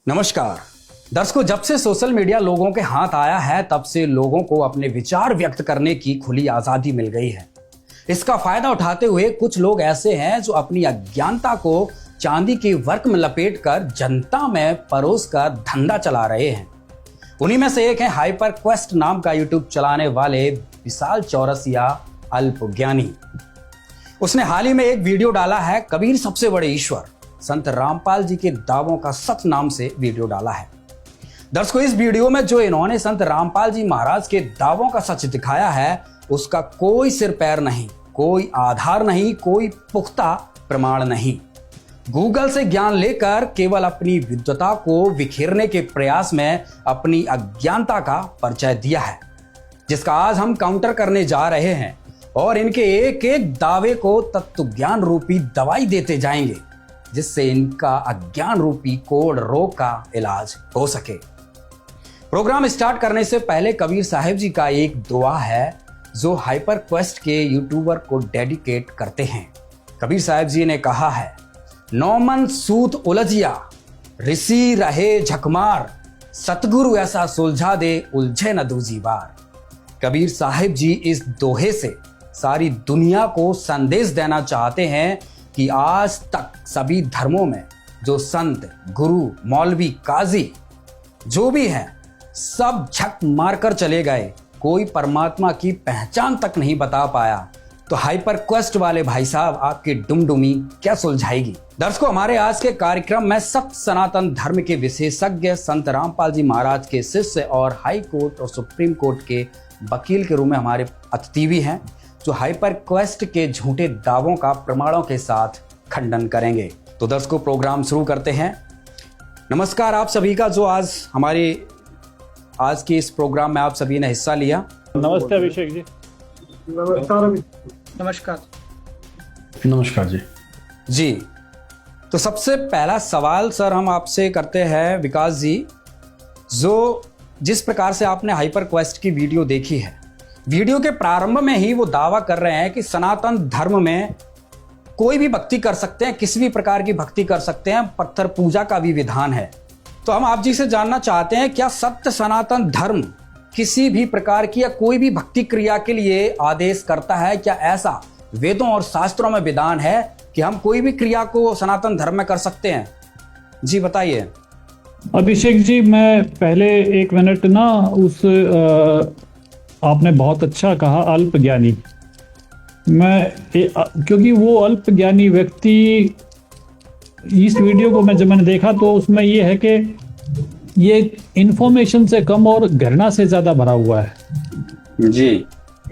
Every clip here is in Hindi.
नमस्कार दर्शकों, जब से सोशल मीडिया लोगों के हाथ आया है तब से लोगों को अपने विचार व्यक्त करने की खुली आजादी मिल गई है। इसका फायदा उठाते हुए कुछ लोग ऐसे हैं जो अपनी अज्ञानता को चांदी के वर्क में लपेटकर जनता में परोसकर धंधा चला रहे हैं। उन्हीं में से एक है हाइपर क्वेस्ट नाम का यूट्यूब चलाने वाले विशाल चौरसिया अल्पज्ञानी। उसने हाल ही में एक वीडियो डाला है, कबीर सबसे बड़े ईश्वर संत रामपाल जी के दावों का सच नाम से वीडियो डाला है। दर्शकों, इस वीडियो में जो इन्होंने संत रामपाल जी महाराज के दावों का सच दिखाया है उसका कोई सिर पैर नहीं, कोई आधार नहीं, कोई पुख्ता प्रमाण नहीं। गूगल से ज्ञान लेकर केवल अपनी विद्वता को बिखेरने के प्रयास में अपनी अज्ञानता का परिचय दिया है, जिसका आज हम काउंटर करने जा रहे हैं और इनके एक एक दावे को तत्व ज्ञान रूपी दवाई देते जाएंगे, जिससे इनका अज्ञान रूपी कोढ़ रोग का इलाज हो सके। प्रोग्राम स्टार्ट करने से पहले कबीर साहिब जी का एक दुआ है जो हाइपर क्वेस्ट के यूट्यूबर को डेडिकेट करते हैं। कबीर साहिब जी ने कहा है, नौमन सूत उलझिया ऋषि रहे झकमार, सतगुरु ऐसा सुलझा दे उलझे न दूजी बार। कबीर साहिब जी इस दोहे से सारी दुनिया को संदेश देना चाहते हैं कि आज तक सभी धर्मों में जो संत, गुरु, मौलवी, काजी जो भी हैं सब झक मारकर चले गए, कोई परमात्मा की पहचान तक नहीं बता पाया। तो हाइपर क्वेस्ट वाले भाई साहब आपकी डुमडुमी क्या सुलझाएगी? दर्शकों, हमारे आज के कार्यक्रम में सत्य सनातन धर्म के विशेषज्ञ संत रामपाल जी महाराज के शिष्य और हाई कोर्ट और सुप्रीम कोर्ट के वकील के रूप में हमारे अतिथि भी हैं, जो हाइपर क्वेस्ट के झूठे दावों का प्रमाणों के साथ खंडन करेंगे। तो दर्शकों, प्रोग्राम शुरू करते हैं। नमस्कार आप सभी का, जो आज हमारे आज के इस प्रोग्राम में आप सभी ने हिस्सा लिया। नमस्ते अभिषेक जी। नमस्कार नमस्कार जी। जी, तो सबसे पहला सवाल सर हम आपसे करते हैं विकास जी, जो जिस प्रकार से आपने हाइपर क्वेस्ट की वीडियो देखी है, वीडियो के प्रारंभ में ही वो दावा कर रहे हैं कि सनातन धर्म में कोई भी भक्ति कर सकते हैं, किसी भी प्रकार की भक्ति कर सकते हैं, पत्थर पूजा का भी विधान है। तो हम आप जी से जानना चाहते हैं, क्या सत्य सनातन धर्म किसी भी प्रकार की या कोई भी भक्ति क्रिया के लिए आदेश करता है? क्या ऐसा वेदों और शास्त्रों में विधान है कि हम कोई भी क्रिया को सनातन धर्म में कर सकते हैं? जी बताइए। अभिषेक जी, मैं पहले एक मिनट ना उस आपने बहुत अच्छा कहा अल्पज्ञानी। क्योंकि वो अल्पज्ञानी व्यक्ति, इस वीडियो को जब मैंने देखा तो उसमें ये है कि ये इंफॉर्मेशन से कम और घृणा से ज्यादा भरा हुआ है जी।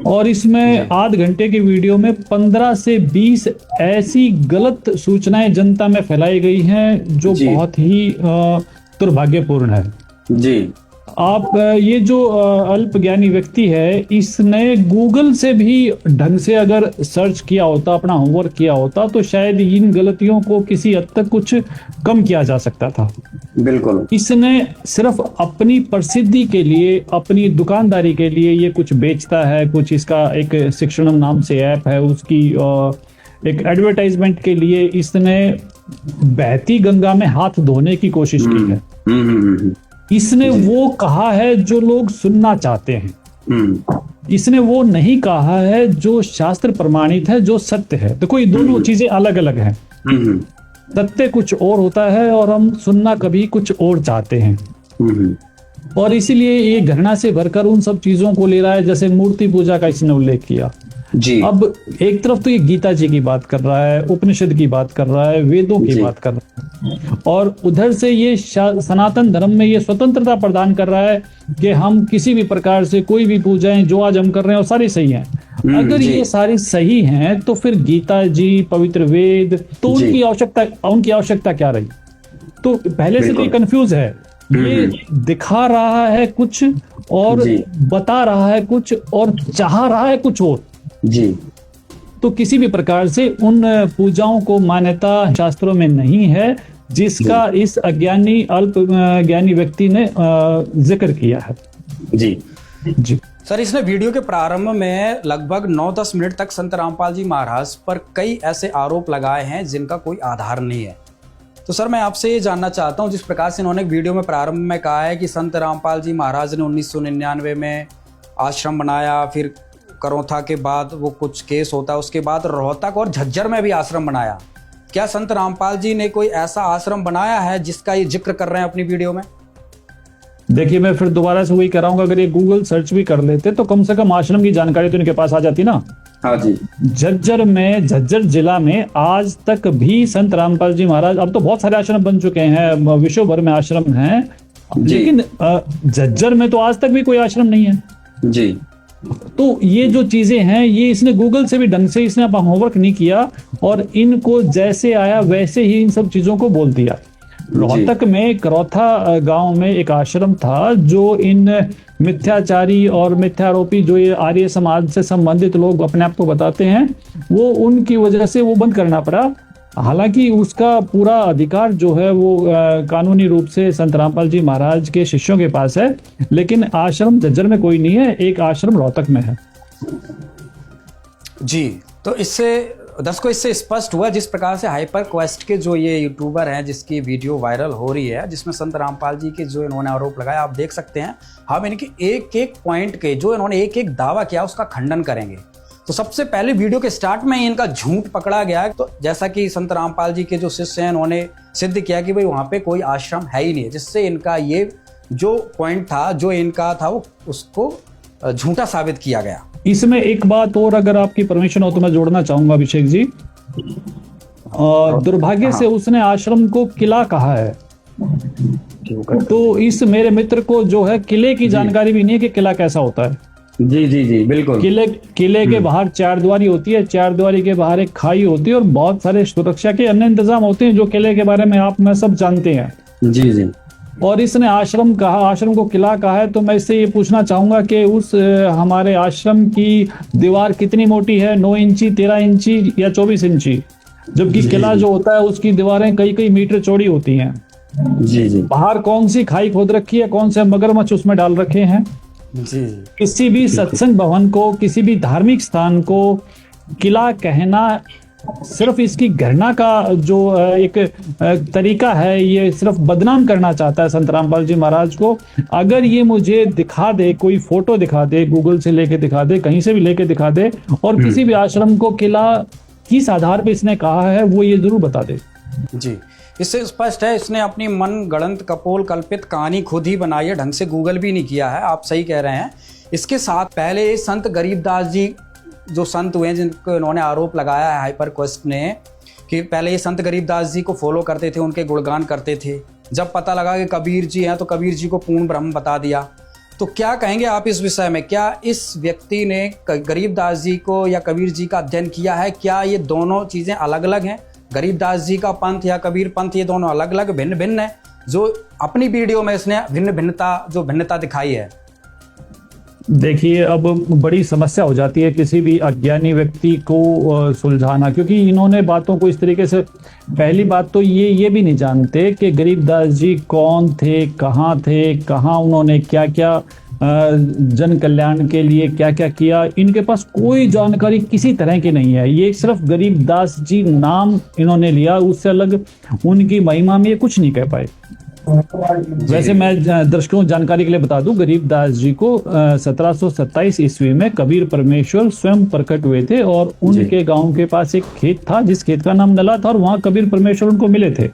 और इसमें आध घंटे की वीडियो में 15 से 20 ऐसी गलत सूचनाएं जनता में फैलाई गई हैं जो बहुत ही दुर्भाग्यपूर्ण है जी। आप ये जो अल्पज्ञानी व्यक्ति है, इसने गूगल से भी ढंग से अगर सर्च किया होता, अपना होमवर्क किया होता, तो शायद इन गलतियों को किसी हद तक कुछ कम किया जा सकता था। बिल्कुल। इसने सिर्फ अपनी प्रसिद्धि के लिए, अपनी दुकानदारी के लिए ये कुछ बेचता है, कुछ इसका एक शिक्षणम नाम से ऐप है, उसकी एक एडवर्टाइजमेंट के लिए इसने बहती गंगा में हाथ धोने की कोशिश की है। इसने वो कहा है जो लोग सुनना चाहते हैं। इसने वो नहीं कहा है जो शास्त्र प्रमाणित है, जो सत्य है। देखो, ये दोनों चीजें अलग अलग हैं। सत्य कुछ और होता है और हम सुनना कभी कुछ और चाहते हैं। और इसीलिए ये घृणा से भरकर उन सब चीजों को ले रहा है, जैसे मूर्ति पूजा का इसने उल्लेख किया जी। अब एक तरफ तो ये गीता जी की बात कर रहा है, उपनिषद की बात कर रहा है, वेदों की बात कर रहा है, और उधर से ये सनातन धर्म में ये स्वतंत्रता प्रदान कर रहा है कि हम किसी भी प्रकार से कोई भी पूजाएं जो आज हम कर रहे हैं वो सारी सही हैं। अगर ये सारी सही हैं तो फिर गीता जी, पवित्र वेद, तो उनकी आवश्यकता क्या रही? तो पहले से तो ये कंफ्यूज है। ये दिखा रहा है कुछ और बता रहा है कुछ और चाह रहा है कुछ और जी। तो किसी भी प्रकार से उन पूजाओं को मान्यता शास्त्रों में नहीं है जिसका इस अज्ञानी अल्पज्ञानी व्यक्ति ने जिक्र किया है जी। जी सर, इसने वीडियो के प्रारंभ में लगभग 9-10 मिनट तक संत रामपाल जी महाराज पर कई ऐसे आरोप लगाए हैं जिनका कोई आधार नहीं है। तो सर मैं आपसे ये जानना चाहता हूँ, जिस प्रकार से इन्होंने एक वीडियो में प्रारंभ में कहा है कि संत रामपाल जी महाराज ने 1999 में आश्रम बनाया, फिर करौथा के बाद वो कुछ केस होता है, उसके बाद रोहतक और झज्जर में भी आश्रम बनाया। क्या संत रामपाल जी ने कोई ऐसा आश्रम बनाया है जिसका ये जिक्र कर रहे हैं अपनी वीडियो में? देखिए, मैं फिर दोबारा से वही कराऊंगा, अगर ये गूगल सर्च भी कर लेते तो कम से कम आश्रम की जानकारी तो इनके पास आ जाती ना। हाँ जी। झज्जर जिला में आज तक भी संत रामपाल जी महाराज, अब तो बहुत सारे आश्रम बन चुके हैं, विश्व भर में आश्रम हैं, लेकिन झज्जर में तो आज तक भी कोई आश्रम नहीं है जी। तो ये जो चीजें हैं, ये इसने गूगल से भी ढंग से इसने अब होमवर्क नहीं किया और इनको जैसे आया वैसे ही इन सब चीजों को बोल दिया। रोहतक में करौथा गांव में एक आश्रम था जो इन मिथ्याचारी और मिथ्यारोपी जो ये आर्य समाज से संबंधित लोग अपने आप को बताते हैं, वो उनकी वजह से वो बंद करना पड़ा। हालांकि उसका पूरा अधिकार जो है वो कानूनी रूप से संत रामपाल जी महाराज के शिष्यों के पास है, लेकिन आश्रम झज्जर में कोई नहीं है, एक आश्रम रोहतक में है। जी, तो इससे दर्शकों इससे स्पष्ट हुआ जिस प्रकार से हाइपर क्वेस्ट के जो ये यूट्यूबर हैं जिसकी वीडियो वायरल हो रही है, जिसमें संत रामपाल जी के जो इन्होंने आरोप लगाया, आप देख सकते हैं हम इनके एक एक पॉइंट के जो इन्होंने एक एक दावा किया उसका खंडन करेंगे। तो सबसे पहले वीडियो के स्टार्ट में ही इनका झूठ पकड़ा गया है। तो जैसा कि संत रामपाल जी के जो शिष्य हैं उन्होंने सिद्ध किया कि भाई वहां पे कोई आश्रम है ही नहीं है, जिससे इनका ये जो पॉइंट था जो इनका था वो उसको झूठा साबित किया गया। इसमें एक बात और अगर आपकी परमिशन हो तो मैं जोड़ना चाहूंगा अभिषेक जी। दुर्भाग्य से उसने आश्रम को किला कहा है, तो इस मेरे मित्र को जो है किले की जानकारी भी नहीं है कि किला कैसा होता है। जी जी जी बिल्कुल। किले के बाहर चारद्वारी होती है, चारद्वारी के बाहर एक खाई होती है और बहुत सारे सुरक्षा के अन्य इंतजाम होते हैं जो किले के बारे में आप मैं सब जानते हैं। जी जी। और इसने आश्रम कहा, आश्रम को किला कहा है, तो मैं इससे ये पूछना चाहूंगा कि उस हमारे आश्रम की दीवार कितनी मोटी है? 9 इंची, 13 इंची या 24 इंची? जबकि किला जो होता है उसकी दीवारें कई कई मीटर चौड़ी होती हैं। जी जी। बाहर कौन सी खाई खोद रखी है, कौन से मगरमच्छ उसमें डाल रखे हैं? जी। किसी भी सत्संग भवन को, किसी भी धार्मिक स्थान को किला कहना सिर्फ इसकी घृणा का जो एक तरीका है, ये सिर्फ बदनाम करना चाहता है संत रामपाल जी महाराज को। अगर ये मुझे दिखा दे, कोई फोटो दिखा दे, गूगल से लेके दिखा दे, कहीं से भी लेके दिखा दे, और किसी भी आश्रम को किला किस आधार पे इसने कहा है वो ये जरूर बता दे। जी, इससे स्पष्ट है इसने अपनी मन गढ़ंत कपोल कल्पित कहानी खुद ही बनाई है, ढंग से गूगल भी नहीं किया है। आप सही कह रहे हैं। इसके साथ पहले संत गरीबदास जी जो संत हुए जिनको इन्होंने आरोप लगाया है हाइपर क्वेस्ट ने कि पहले ये संत गरीबदास जी को फॉलो करते थे, उनके गुणगान करते थे। जब पता लगा कि कबीर जी हैं तो कबीर जी को पूर्ण ब्रह्म बता दिया। तो क्या कहेंगे आप इस विषय में? क्या इस व्यक्ति ने गरीबदास जी को या कबीर जी का अध्ययन किया है? क्या ये दोनों चीज़ें अलग अलग हैं? गरीबदास जी का पंथ या कबीर पंथ ये दोनों अलग अलग भिन्न भिन्न है? जो अपनी वीडियो में इसने भिन्नता दिखाई है। देखिए, अब बड़ी समस्या हो जाती है किसी भी अज्ञानी व्यक्ति को सुलझाना, क्योंकि इन्होंने बातों को इस तरीके से, पहली बात तो ये भी नहीं जानते कि गरीबदास जी कौन थे, कहाँ उन्होंने क्या क्या जन कल्याण के लिए क्या क्या किया। इनके पास कोई जानकारी किसी तरह की नहीं है। ये सिर्फ गरीबदास जी नाम इन्होंने लिया, उससे अलग उनकी महिमा में ये कुछ नहीं कह पाए। वैसे मैं दर्शकों जानकारी के लिए बता दूं, गरीबदास जी को 1727 ईस्वी में कबीर परमेश्वर स्वयं प्रकट हुए थे और उनके गांव के पास एक खेत था जिस खेत का नाम नला था, और वहां कबीर परमेश्वर उनको मिले थे।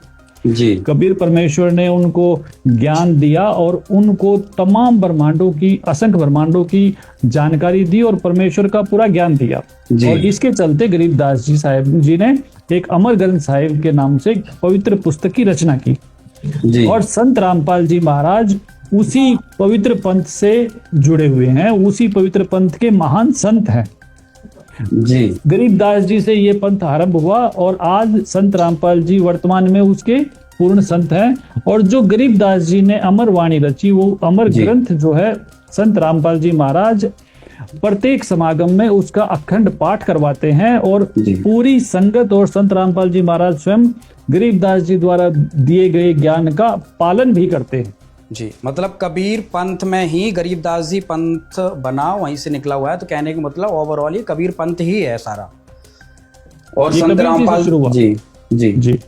जी। कबीर परमेश्वर ने उनको ज्ञान दिया और उनको तमाम ब्रह्मांडों की, असंख्य ब्रह्मांडों की जानकारी दी और परमेश्वर का पूरा ज्ञान दिया। और इसके चलते गरीबदास जी साहब जी ने एक अमर ग्रंथ साहिब के नाम से पवित्र पुस्तक की रचना की। जी। और संत रामपाल जी महाराज उसी पवित्र पंथ से जुड़े हुए हैं, उसी पवित्र पंथ के महान संत हैं। जी। गरीबदास जी से ये पंथ आरंभ हुआ और आज संत रामपाल जी वर्तमान में उसके पूर्ण संत हैं। और जो गरीबदास जी ने अमर वाणी रची, वो अमर ग्रंथ जो है संत रामपाल जी महाराज प्रत्येक समागम में उसका अखंड पाठ करवाते हैं और पूरी संगत और संत रामपाल जी महाराज स्वयं गरीबदास जी द्वारा दिए गए ज्ञान का पालन भी करते हैं। जी, मतलब कबीर पंथ में ही गरीबदास जी पंथ बना, वहीं से निकला हुआ है। तो कहने का मतलब ओवरऑल ये कबीर पंथ ही है सारा। और संत रामपाल जी जी जी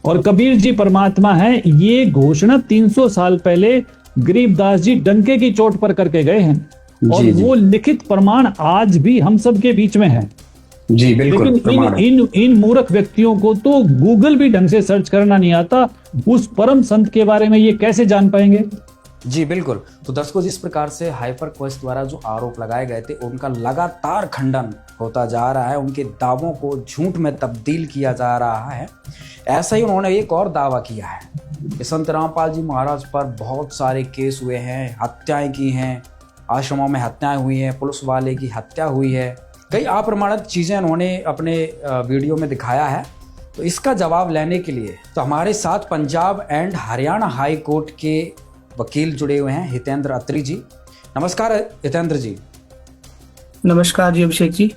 और कबीर जी परमात्मा है, ये घोषणा 300 साल पहले गरीबदास जी डंके की चोट पर करके गए हैं। और जी, जी। वो लिखित प्रमाण आज भी हम सब के बीच में है। जी बिल्कुल लेकिन प्रमाण है। इन मूर्ख व्यक्तियों को तो गूगल भी ढंग से सर्च करना नहीं आता, उस परम संत के बारे में ये कैसे जान पाएंगे? जी बिल्कुल। तो दर्शकों, जिस प्रकार से हाइपर क्वेस्ट द्वारा जो आरोप लगाए गए थे उनका लगातार खंडन होता जा रहा है, उनके दावों को झूठ में तब्दील किया जा रहा है। ऐसा ही उन्होंने एक और दावा किया है कि संत रामपाल जी महाराज पर बहुत सारे केस हुए हैं, हत्याएं की हैं, आश्रमों में हत्याएं हुई हैं, पुलिस वाले की हत्या हुई है, कई अप्रमाणित चीज़ें उन्होंने अपने वीडियो में दिखाया है। तो इसका जवाब लेने के लिए तो हमारे साथ Punjab and Haryana high court के वकील जुड़े हुए हैं, हितेंद्र अत्री जी। नमस्कार हितेंद्र जी। नमस्कार जी अभिषेक जी।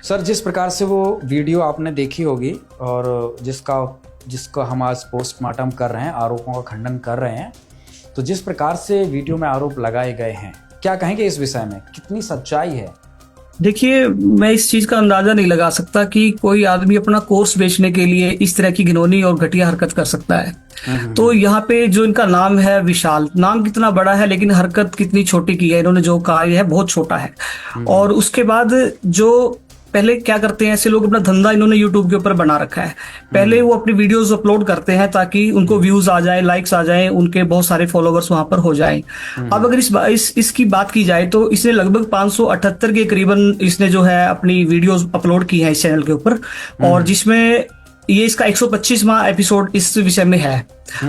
सर, जिस प्रकार से वो वीडियो आपने देखी होगी और जिसका हम आज पोस्टमार्टम कर रहे हैं, आरोपों का खंडन कर रहे हैं, तो जिस प्रकार से वीडियो में आरोप लगाए गए हैं, क्या कहेंगे इस विषय में, कितनी सच्चाई है? देखिए, मैं इस चीज का अंदाजा नहीं लगा सकता कि कोई आदमी अपना कोर्स बेचने के लिए इस तरह की घिनौनी और घटिया हरकत कर सकता है। तो यहाँ पे जो इनका नाम है विशाल, नाम कितना बड़ा है लेकिन हरकत कितनी छोटी की है। इन्होंने जो कहा है बहुत छोटा है। और उसके बाद जो पहले क्या करते हैं ऐसे लोग, अपना धंधा इन्होंने यूट्यूब के ऊपर बना रखा है। पहले वो अपनी वीडियोस अपलोड करते हैं ताकि उनको व्यूज आ जाए, लाइक्स आ जाए, उनके बहुत सारे फॉलोवर्स वहां पर हो जाएं। अब अगर इसकी बात की जाए तो इसने लगभग 578 के करीबन इसने जो है अपनी वीडियोस अपलोड की है इस चैनल के ऊपर, और जिसमें ये इसका 125वां एपिसोड इस विषय में है।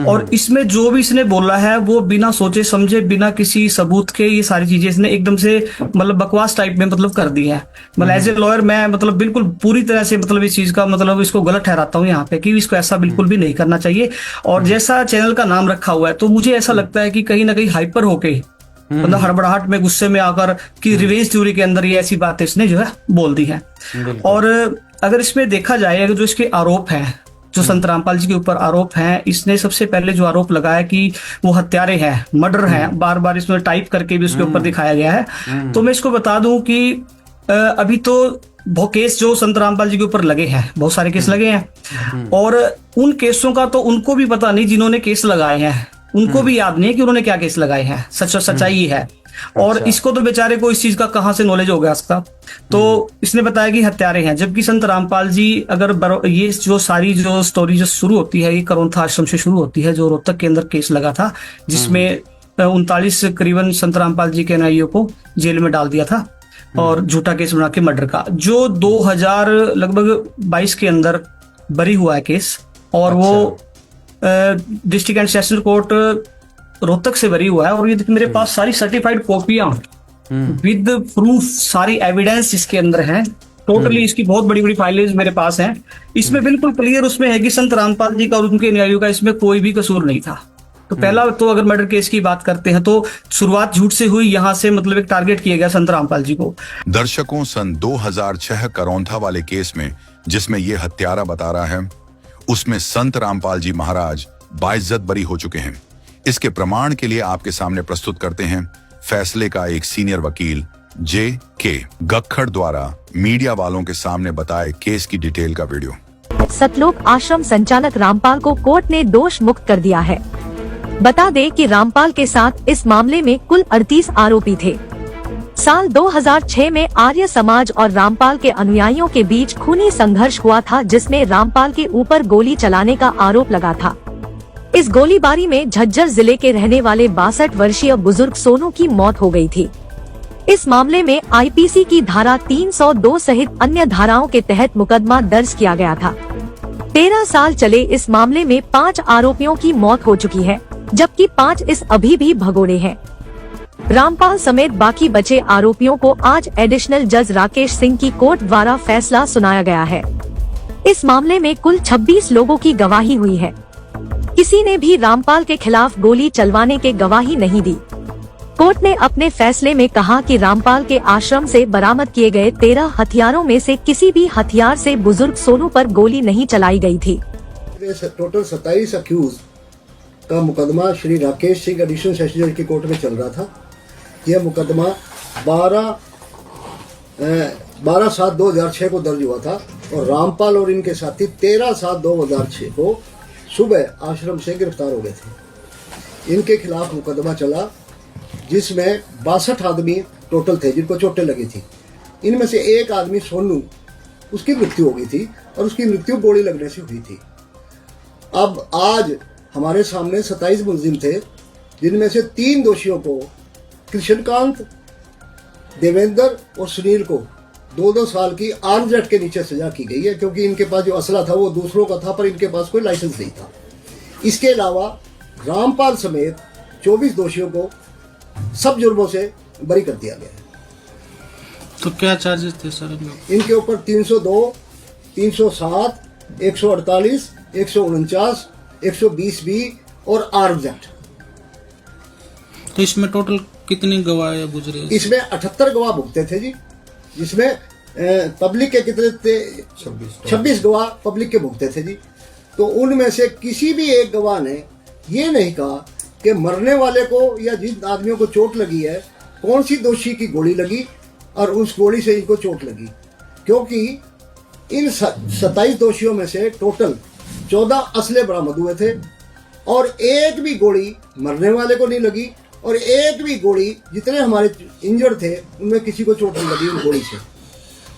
और इसमें जो भी इसने बोला है वो बिना सोचे समझे, बिना किसी सबूत के ये सारी चीजें इसने एकदम से मतलब बकवास टाइप में मतलब कर दी है। मतलब एज ए लॉयर मैं मतलब बिल्कुल पूरी तरह से मतलब इस चीज का मतलब इसको गलत ठहराता हूँ यहाँ पे कि इसको ऐसा बिल्कुल भी नहीं करना चाहिए। और जैसा चैनल का नाम रखा हुआ है तो मुझे ऐसा लगता है कि कहीं ना कहीं हाइपर होके, मतलब हड़बड़ाहट में, गुस्से में आकर कि रिवेंज थ्योरी के अंदर ये ऐसी बातें इसने जो है बोल दी है। और अगर इसमें देखा जाए, अगर जो इसके आरोप हैं, जो संत रामपाल जी के ऊपर आरोप हैं, इसने सबसे पहले जो आरोप लगाया कि वो हत्यारे हैं, मर्डर हैं, बार बार इसमें टाइप करके भी उसके ऊपर दिखाया गया है। तो मैं इसको बता दूं कि अभी तो बहुत केस जो संत रामपाल जी के ऊपर लगे हैं, बहुत सारे केस लगे हैं, और उन केसों का तो उनको भी पता नहीं, जिन्होंने केस लगाए हैं उनको भी याद नहीं है कि उन्होंने क्या केस लगाए हैं। सच्चाई है। और इसको तो बेचारे को इस चीज का कहां से नॉलेज हो गया इसका। तो इसने बताया कि हत्यारे हैं, जबकि संत रामपाल जी, अगर ये जो सारी जो स्टोरी जो शुरू होती है ये करोंथा आश्रम से शुरू होती है, जो रोहतक के अंदर केस लगा था, जिसमें 39 करीबन संत रामपाल जी के अनुयायियों को जेल में डाल दिया था और झूठा केस बना के मर्डर का, जो 2022 के अंदर बरी हुआ है केस। और वो district and session court Rohtak से बरी हुआ है। और ये मेरे पास सारी सर्टिफाइड कॉपियां विद प्रूफ, सारी एविडेंस इसके अंदर है। टोटली इसकी बहुत बड़ी बड़ी फाइलें मेरे पास हैं। इसमें बिल्कुल क्लियर उसमें है कि संत रामपाल जी का और उनके अनुयायियों का इसमें कोई भी कसूर नहीं था। तो पहला तो अगर मर्डर केस की बात करते हैं तो शुरुआत झूठ से हुई, यहाँ से मतलब एक टारगेट किया गया संत रामपाल जी को। दर्शकों, सन 2006 करौंथा वाले केस में जिसमें ये हत्यारा बता रहा है, उसमें संत रामपाल जी महाराज बाइज्जत बरी हो चुके हैं। इसके प्रमाण के लिए आपके सामने प्रस्तुत करते हैं फैसले का एक सीनियर वकील J.K. गक्खड़ द्वारा मीडिया वालों के सामने बताए केस की डिटेल का वीडियो। सतलोक आश्रम संचालक रामपाल को कोर्ट ने दोष मुक्त कर दिया है। बता दें कि रामपाल के साथ इस मामले में कुल 38 आरोपी थे। साल 2006 में आर्य समाज और रामपाल के अनुयायियों के बीच खूनी संघर्ष हुआ था, जिसमें रामपाल के ऊपर गोली चलाने का आरोप लगा था। इस गोलीबारी में झज्जर जिले के रहने वाले 62 वर्षीय बुजुर्ग सोनू की मौत हो गई थी। इस मामले में आईपीसी की धारा 302 सहित अन्य धाराओं के तहत मुकदमा दर्ज किया गया था। 13 साल चले इस मामले में 5 आरोपियों की मौत हो चुकी है, जबकि 5 इस अभी भी भगोड़े हैं। रामपाल समेत बाकी बचे आरोपियों को आज एडिशनल जज राकेश सिंह की कोर्ट द्वारा फैसला सुनाया गया है। इस मामले में कुल 26 लोगों की गवाही हुई है। किसी ने भी रामपाल के खिलाफ गोली चलवाने के गवाही नहीं दी। कोर्ट ने अपने फैसले में कहा कि रामपाल के आश्रम से बरामद किए गए 13 हथियारों में से किसी भी हथियार से बुजुर्ग सोनू पर गोली नहीं चलाई गई थी। टोटल 27 अक्यूज का मुकदमा श्री राकेश सिंह एडिशनल सेशन जज की कोर्ट में चल रहा था। यह मुकदमा 12/7/2006 को दर्ज हुआ था और रामपाल और इनके साथी 13/7/2006 को सुबह आश्रम से गिरफ्तार हो गए थे। इनके खिलाफ मुकदमा चला जिसमें 62 आदमी टोटल थे जिनको चोटें लगी थी। इनमें से एक आदमी सोनू, उसकी मृत्यु हो गई थी और उसकी मृत्यु गोली लगने से हुई थी। अब आज हमारे सामने 27 मुलजिम थे, जिनमें से 3 दोषियों को, कृष्णकांत, देवेंद्र और सुनील को 2-2 साल की आर्म्स एक्ट के नीचे सजा की गई है, क्योंकि इनके पास जो असला था वो दूसरों का था, पर इनके पास कोई लाइसेंस नहीं था। इसके अलावा रामपाल समेत 24 दोषियों को सब जुर्मों से बरी कर दिया गया है। तो क्या चार्जेस थे सर इनके ऊपर 302, 307, 148, 149, 120B और आर्म्स एक्ट। तो इसमें टोटल कितने गवाह गुजरे? इसमें 78 गवाह भुगते थे जी, जिसमें पब्लिक के कितने थे? 26 गवाह पब्लिक के भुगते थे जी। तो उनमें से किसी भी एक गवाह ने ये नहीं कहा कि मरने वाले को या जिन आदमियों को चोट लगी है कौन सी दोषी की गोली लगी और उस गोली से इनको चोट लगी, क्योंकि इन 27 दोषियों में से टोटल 14 असले बरामद हुए थे और एक भी गोली मरने वाले को नहीं लगी और एक भी गोली, जितने हमारे इंजर्ड थे उनमें किसी को चोट नहीं लगी उन गोली से।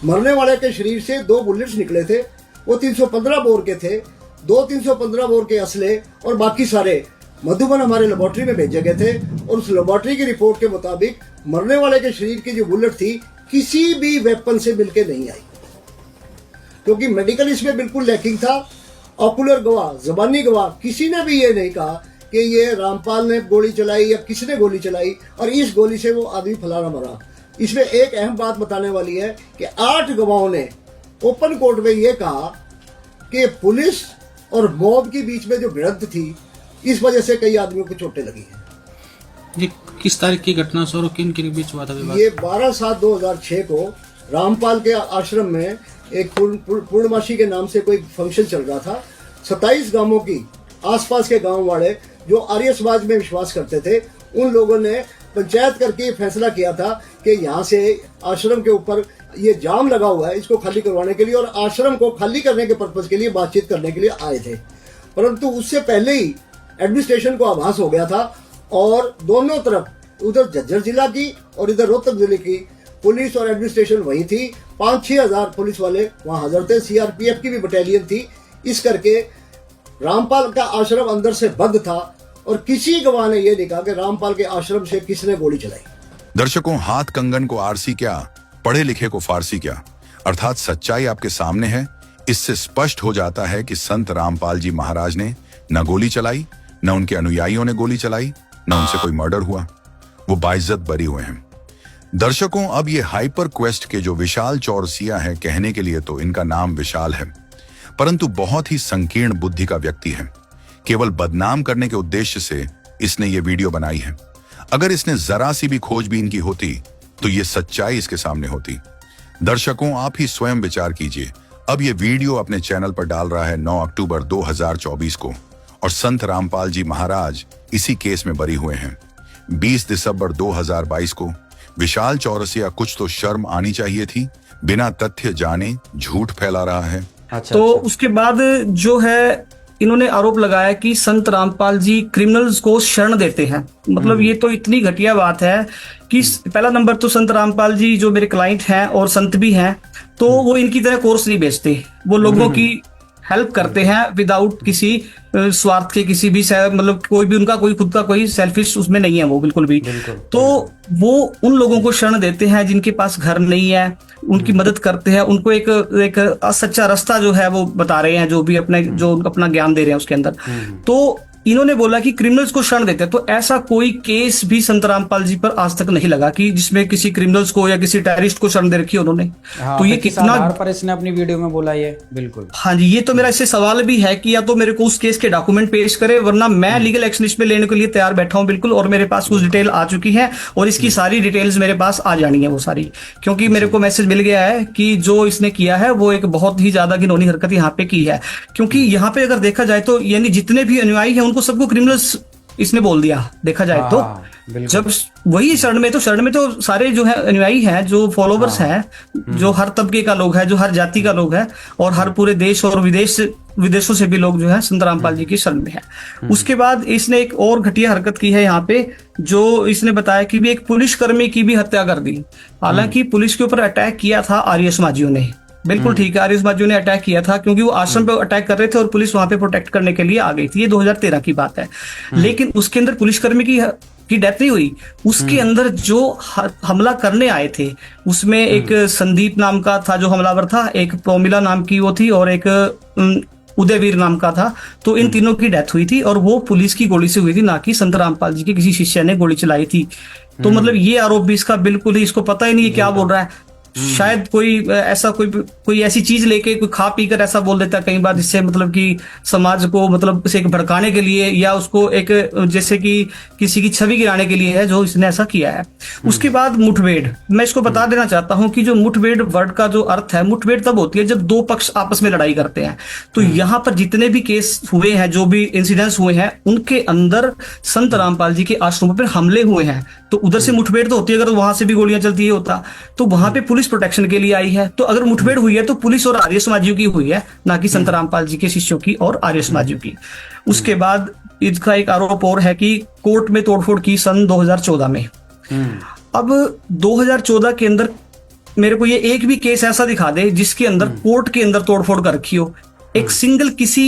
मरने वाले के शरीर से 2 बुलेट्स निकले थे, वो 315 बोर के थे, 2 315 बोर के असले और बाकी सारे मधुबन हमारे लेबोरेटरी में भेजे गए थे और उस लेबोरेटरी की रिपोर्ट के मुताबिक मरने वाले के शरीर की जो बुलेट थी किसी भी वेपन से मिलके नहीं आई, क्योंकि मेडिकल इसमें बिल्कुल लैकिंग था। ऑकुलर गवाह, जबानी गवाह, किसी ने भी ये नहीं कहा कि ये रामपाल ने गोली चलाई या किसने गोली चलाई और इस गोली से वो आदमी फलाना मरा। इसमें एक अहम बात बताने वाली है कि 8 गवाहों ने ओपन कोर्ट में ये कहा कि पुलिस और मॉब के बीच में जो भिड़ंत थी इस वजह से कई आदमियों को चोटें लगी हैं। ये किस तारीख की घटना सर, किन के बीच हुआ था विवाद? ये 12/7/2006 को रामपाल के आश्रम में एक पूर्णमासी के नाम से कोई फंक्शन चल रहा था। 27 गांवों की आसपास के गांव वाले जो आर्य समाज में विश्वास करते थे, उन लोगों ने पंचायत करके फैसला किया था कि यहाँ से आश्रम के ऊपर ये जाम लगा हुआ है, इसको खाली करवाने के लिए और आश्रम को खाली करने के पर्पज के लिए बातचीत करने के लिए आए थे। परंतु उससे पहले ही एडमिनिस्ट्रेशन को आभास हो गया था और दोनों तरफ, उधर झज्जर जिला की और इधर रोहतक जिले की पुलिस और एडमिनिस्ट्रेशन वही थी। 5-6 हजार पुलिस वाले वहां हाजिर थे, CRPF की भी बटालियन थी। इस करके रामपाल का आश्रम अंदर से बंद था और किसी गवाह ने यह नहीं कहा कि रामपाल के आश्रम से किसने गोली चलाई। दर्शकों, हाथ कंगन को आरसी क्या, पढ़े लिखे को फारसी क्या, अर्थात सच्चाई आपके सामने है। इससे स्पष्ट हो जाता है कि संत रामपाल जी महाराज ने न गोली चलाई, न उनके अनुयायियों ने गोली चलाई, न उनसे कोई मर्डर हुआ। वो बाइज्जत बरी हुए हैं। दर्शकों, अब ये हाइपर क्वेस्ट के जो विशाल चौरसिया है, कहने के लिए तो इनका नाम विशाल है, परंतु बहुत ही संकीर्ण बुद्धि का व्यक्ति है। केवल बदनाम करने के उद्देश्य से इसने ये वीडियो बनाई है। अगर इसने जरा सी भी खोजबीन की होती तो ये सच्चाई इसके सामने होती। दर्शकों, आप ही स्वयं विचार कीजिए। अब ये वीडियो अपने चैनल पर डाल रहा है 9 अक्टूबर 2024 को और संत रामपाल जी महाराज इसी केस में बरी हुए हैं। 20 दिसंबर 2022 को विशाल चौरसिया, कुछ तो शर्म आनी चाहिए थी, बिना तथ्य जाने झूठ फैला रहा है। तो उसके बाद जो है इन्होंने आरोप लगाया कि संत रामपाल जी क्रिमिनल्स को शरण देते हैं। मतलब ये तो इतनी घटिया बात है कि पहला नंबर तो संत रामपाल जी जो मेरे क्लाइंट हैं और संत भी हैं, तो वो इनकी तरह कोर्स नहीं बेचते। वो लोगों की हेल्प करते हैं विदाउट किसी स्वार्थ के, किसी भी मतलब कोई भी उनका कोई खुद का कोई सेल्फिश उसमें नहीं है वो बिल्कुल भी। तो वो उन लोगों को शरण देते हैं जिनके पास घर नहीं है, उनकी मदद करते हैं, उनको एक सच्चा रास्ता जो है वो बता रहे हैं, जो भी अपना ज्ञान दे रहे हैं उसके अंदर। तो इन्होंने बोला कि क्रिमिनल्स को शरण देते हैं। तो ऐसा कोई केस भी संत रामपाल जी पर आज तक नहीं लगा कि जिसमें किसी क्रिमिनल्स को या किसी टेररिस्ट को शरण दे रखी उन्होंने। तो ये कितना पर इसने अपनी वीडियो में बोला ये बिल्कुल। हाँ जी, ये तो मेरा इससे सवाल भी है कि या तो मेरे को उस केस के डॉक्यूमेंट पेश करे, वरना मैं लीगल एक्शन इस पे लेने के लिए तैयार बैठा हूं बिल्कुल। और मेरे पास कुछ डिटेल आ चुकी है और इसकी सारी डिटेल्स मेरे पास आ जानी है वो सारी, क्योंकि मेरे को मैसेज मिल गया है कि जो इसने किया है वो एक बहुत ही ज्यादा घिनौनी हरकत यहाँ पे की है। क्योंकि यहाँ पे अगर देखा जाए तो यानी जितने भी अनुयायी हैं उनको सबको क्रिमिनल्स इसने बोल दिया, देखा जाए तो। बिल्कुल। जब वही शरण में तो सारे जो है अनुयायी हैं, जो फॉलोवर्स हैं, जो हर तबके का लोग है, जो हर जाति का लोग है, और हर पूरे देश और विदेशों से भी लोग जो है संत रामपाल जी की शरण में है। उसके बाद इसने एक और घटिया हरकत की है यहाँ पे, जो इसने बताया कि भी एक पुलिसकर्मी की भी हत्या कर दी। हालांकि पुलिस के ऊपर अटैक किया था आर्य समाजियों ने, बिल्कुल ठीक है, आर्य समाजियों ने अटैक किया था, क्योंकि वो आश्रम पे अटैक कर रहे थे और पुलिस वहां पे प्रोटेक्ट करने के लिए आ गई थी। ये 2013 की बात है। लेकिन उसके अंदर पुलिसकर्मी की डेथ नहीं हुई। उसके अंदर जो हमला करने आए थे, उसमें एक संदीप नाम का था जो हमलावर था, एक प्रोमिला नाम की वो थी, और एक उदयवीर नाम का था। तो इन तीनों की डेथ हुई थी, और वो पुलिस की गोली से हुई थी, ना कि संत रामपाल जी के किसी शिष्य ने गोली चलाई थी। तो मतलब ये आरोप भी इसका बिल्कुल ही, इसको पता ही नहीं है क्या बोल रहा है। शायद कोई ऐसा कोई ऐसी चीज लेके कोई खा पी कर ऐसा बोल देता है कई बार, जिससे मतलब कि समाज को मतलब से एक भड़काने के लिए, या उसको एक जैसे कि किसी की छवि गिराने के लिए है, जो इसने ऐसा किया है। उसके बाद मुठभेड़, मैं इसको बता देना चाहता हूं कि जो मुठभेड़ वर्ड का जो अर्थ है, मुठभेड़ तब होती है जब दो पक्ष आपस में लड़ाई करते हैं। तो यहाँ पर जितने भी केस हुए हैं, जो भी इंसिडेंट्स हुए हैं, उनके अंदर संत रामपाल जी के आश्रमों पर हमले हुए हैं। तो उधर से मुठभेड़ तो होती है, अगर वहां से भी गोलियां चलती है होता, तो वहां पे पुलिस प्रोटेक्शन के लिए आई है। तो अगर मुठभेड़ हुई है तो पुलिस और आर्य समाजियों की हुई है, ना कि संत रामपाल जी के शिष्यों की और आर्य समाजियों की। उसके बाद इसका एक आरोप और है कि कोर्ट में तोड़फोड़ की सन 2014 में। अब 2014 के अंदर मेरे को ये एक भी केस ऐसा दिखा दे जिसके अंदर कोर्ट के अंदर तोड़फोड़ कर रखी हो। एक सिंगल किसी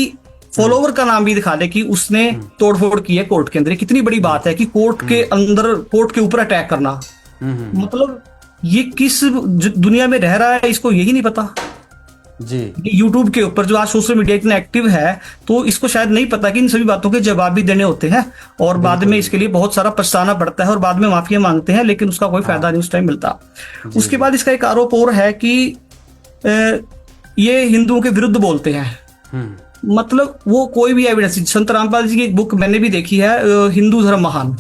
फॉलोवर का नाम भी दिखा दे कि उसने तोड़फोड़ की है कोर्ट के अंदर। कितनी बड़ी बात है कि कोर्ट के अंदर, कोर्ट के ऊपर अटैक करना। मतलब ये किस दुनिया में रह रहा है, इसको यही नहीं पता जी। यूट्यूब के ऊपर जो आज सोशल मीडिया इतना एक्टिव है, तो इसको शायद नहीं पता कि इन सभी बातों के जवाब भी देने होते हैं, और बाद में इसके लिए बहुत सारा पछताना पड़ता है, और बाद में माफिया मांगते हैं, लेकिन उसका कोई फायदा नहीं उस टाइम मिलता। उसके बाद इसका एक आरोप और है कि ये हिंदुओं के विरुद्ध बोलते हैं। मतलब वो कोई भी एविडेंस, संत रामपाल जी की एक बुक मैंने भी देखी है, हिंदू धर्म महान।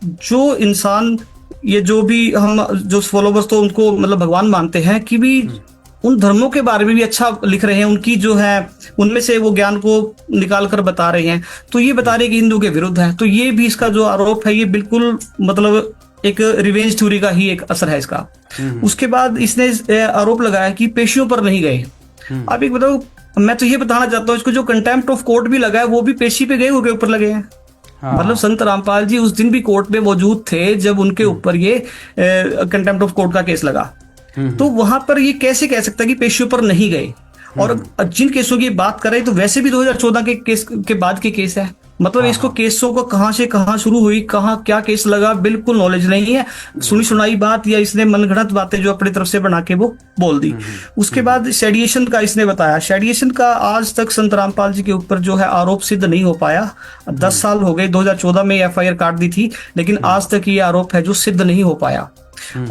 जो इंसान, ये जो भी हम जो फॉलोवर्स तो उनको मतलब भगवान मानते हैं, कि भी उन धर्मों के बारे में भी अच्छा लिख रहे हैं, उनकी जो है उनमें से वो ज्ञान को निकाल कर बता रहे हैं। तो ये बता रहे हैं कि हिंदू के विरुद्ध है। तो ये भी इसका जो आरोप है, ये बिल्कुल मतलब एक रिवेंज थ्योरी का ही एक असर है इसका। उसके बाद इसने आरोप लगाया कि पेशियों पर नहीं गए। अब एक बताओ, मैं तो ये बताना चाहता हूँ, इसको जो कंटेम्प्ट ऑफ कोर्ट भी लगा है, वो भी पेशी पे गए हुए के ऊपर लगे हैं। मतलब संत रामपाल जी उस दिन भी कोर्ट में मौजूद थे जब उनके ऊपर ये कंटेम्प्ट ऑफ कोर्ट का केस लगा। तो वहां पर ये कैसे कह सकता है कि पेशियों पर नहीं गए? और जिन केसों की बात कर रहे तो वैसे भी 2014 के केस के बाद के केस है। मतलब इसको केसों को कहां से कहां शुरू हुई, कहां क्या केस लगा, बिल्कुल नॉलेज नहीं है। सुनी सुनाई बात या इसने मनगढ़ंत बातें जो अपनी तरफ से बना के वो बोल दी। उसके बाद शेडिएशन का इसने बताया। शेडिएशन का आज तक संत रामपाल जी के ऊपर जो है आरोप सिद्ध नहीं हो पाया। 10 साल हो गए, 2014 में FIR काट दी थी, लेकिन आज तक ये आरोप है जो सिद्ध नहीं हो पाया।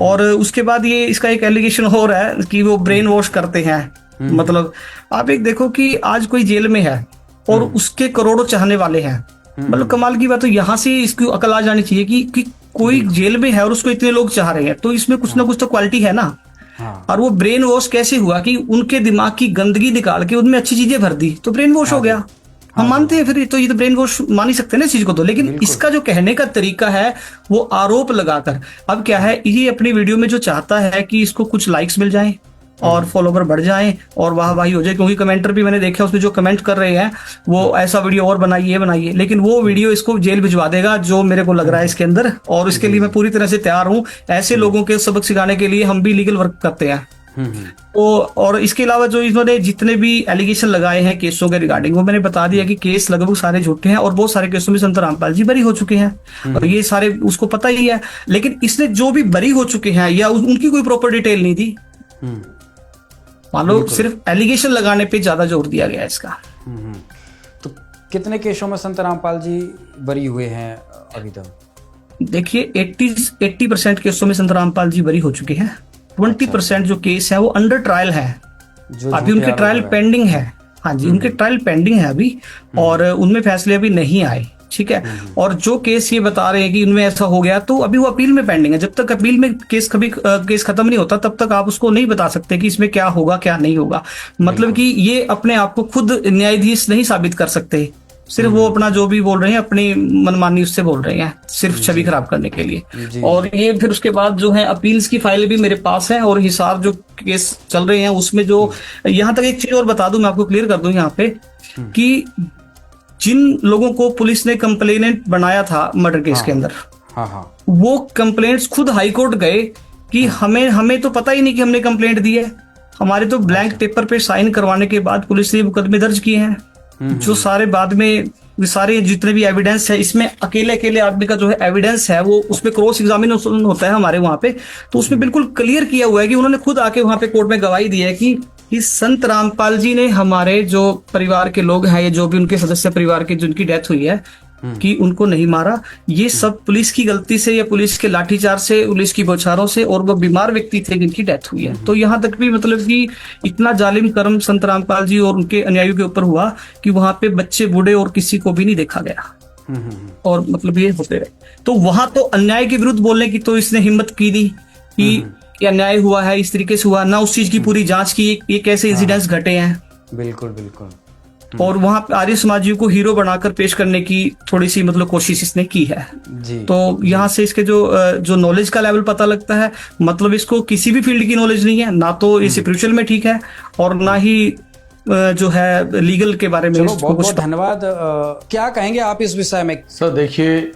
और उसके बाद ये इसका एक एलिगेशन हो रहा है कि वो ब्रेन वॉश करते हैं। मतलब आप एक देखो कि आज कोई जेल में है और उसके करोड़ों चाहने वाले हैं। मतलब कमाल की बात। तो यहाँ से इसकी अकल आ जानी चाहिए कि कोई जेल में है और उसको इतने लोग चाह रहे हैं, तो इसमें कुछ ना कुछ तो क्वालिटी है ना। और वो ब्रेन वॉश कैसे हुआ कि उनके दिमाग की गंदगी निकाल के उनमें अच्छी चीजें भर दी, तो ब्रेन वॉश हो गया। हम मानते हैं फिर, तो ये तो ब्रेन वॉश मान ही सकते हैं ना इस चीज को तो। लेकिन इसका जो कहने का तरीका है वो आरोप लगाकर। अब क्या है, ये अपनी वीडियो में जो चाहता है कि इसको कुछ लाइक्स मिल जाएं और फॉलोवर बढ़ जाएं और वाहवाही हो जाए, क्योंकि कमेंटर भी मैंने देखा उसमें जो कमेंट कर रहे हैं वो ऐसा वीडियो और बनाइए, लेकिन वो वीडियो इसको जेल भिजवा देगा जो मेरे को लग रहा है इसके अंदर। और इसके लिए मैं पूरी तरह से तैयार हूं। ऐसे लोगों के सबक सिखाने के लिए हम भी लीगल वर्क करते हैं। तो और इसके अलावा जो इन्होंने जितने भी एलिगेशन लगाए हैं केसों के रिगार्डिंग, वो मैंने बता दिया कि केस लगभग सारे झूठे हैं और बहुत सारे केसों में संत रामपाल जी बरी हो चुके हैं और ये सारे उसको पता ही है। लेकिन इसने जो भी बरी हो चुके हैं या उनकी कोई प्रॉपर डिटेल नहीं दी। मान लो सिर्फ एलिगेशन लगाने पे ज्यादा जोर दिया गया इसका। तो कितने केसों में संत रामपाल जी बरी हुए हैं अभी तक? देखिए 80% केसों में संत रामपाल जी बरी हो चुके हैं। 20% जो केस है वो अंडर ट्रायल है, अभी उनके ट्रायल पेंडिंग है। हाँ जी, उनके ट्रायल पेंडिंग है अभी और उनमें फैसले अभी नहीं आए। ठीक है। और जो केस ये बता रहे हैं कि उनमें ऐसा हो गया, तो अभी वो अपील में पेंडिंग है। जब तक अपील में केस खत्म नहीं होता तब तक आप उसको नहीं बता सकते कि इसमें क्या होगा क्या नहीं होगा। मतलब कि ये अपने आप को खुद न्यायाधीश नहीं साबित कर सकते सिर्फ वो अपना जो भी बोल रहे हैं अपनी मनमानी उससे बोल रहे हैं, सिर्फ छवि खराब करने के लिए। और ये फिर उसके बाद जो है अपील्स की फाइल भी मेरे पास है, और हिसार जो केस चल रहे हैं उसमें जो, यहाँ तक एक चीज और बता दूं, मैं आपको क्लियर कर दूं यहाँ पे कि जिन लोगों को पुलिस ने कंप्लेनेंट बनाया था मर्डर केस के अंदर, वो कंप्लेंट्स खुद हाई कोर्ट गए कि हमें तो पता ही नहीं कि हमने कंप्लेंट दी है, हमारे तो ब्लैंक पेपर पे साइन करवाने के बाद पुलिस ने मुकदमे दर्ज किए हैं। जो सारे बाद में सारे जितने भी एविडेंस है, इसमें अकेले आदमी का जो है एविडेंस है वो उसमें क्रॉस एग्जामिनेशन होता है हमारे वहां पे, तो उसमें बिल्कुल क्लियर किया हुआ है कि उन्होंने खुद आके वहां पे कोर्ट में गवाही दी है कि संत रामपाल जी ने हमारे जो परिवार के लोग हैं, ये जो भी उनके सदस्य परिवार के जिनकी डेथ हुई है, कि उनको नहीं मारा। ये सब पुलिस की गलती से या पुलिस के लाठीचार्ज से, पुलिस की बौछारों से, और वो बीमार व्यक्ति थे जिनकी डेथ हुई है। तो यहाँ तक भी मतलब कि इतना जालिम कर्म संत रामपाल जी और उनके अनुयायियों के ऊपर हुआ कि वहां पे बच्चे, बूढ़े और किसी को भी नहीं देखा गया, और मतलब ये होते रहे। तो वहां तो अन्याय के विरुद्ध बोलने की तो इसने हिम्मत की दी कि अन्याय हुआ है, इस तरीके से हुआ ना, उस चीज की पूरी जांच की, ये कैसे इंसिडेंट्स घटे हैं। बिल्कुल बिल्कुल। और वहां आर्य समाजियों को हीरो बनाकर पेश करने की थोड़ी सी मतलब कोशिश इसने की है जी। तो यहाँ से इसके जो नॉलेज का लेवल पता लगता है, मतलब इसको किसी भी फील्ड की नॉलेज नहीं है, ना तो ये स्पिरिचुअल में ठीक है और ना ही जो है लीगल के बारे में। चलो बहुत बहुत धन्यवाद। क्या कहेंगे आप इस विषय में? सर देखिए,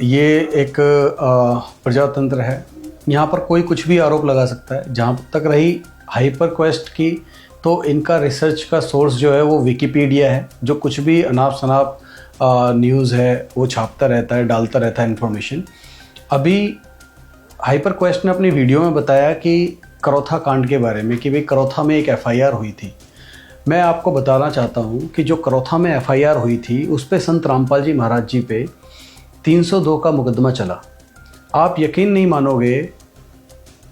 ये एक प्रजातंत्र है, यहाँ पर कोई कुछ भी आरोप लगा सकता है। जहाँ तक रही हाइपर क्वेस्ट की, तो इनका रिसर्च का सोर्स जो है वो विकिपीडिया है, जो कुछ भी अनाप शनाप न्यूज़ है वो छापता रहता है, डालता रहता है इन्फॉर्मेशन। अभी हाइपर क्वेस्ट ने अपनी वीडियो में बताया कि करौथा कांड के बारे में, कि भाई करौथा में एक एफआईआर हुई थी। मैं आपको बताना चाहता हूँ कि जो करौथा में एफआईआर हुई थी उस पे संत रामपाल जी महाराज जी पे 302 का मुकदमा चला। आप यकीन नहीं मानोगे,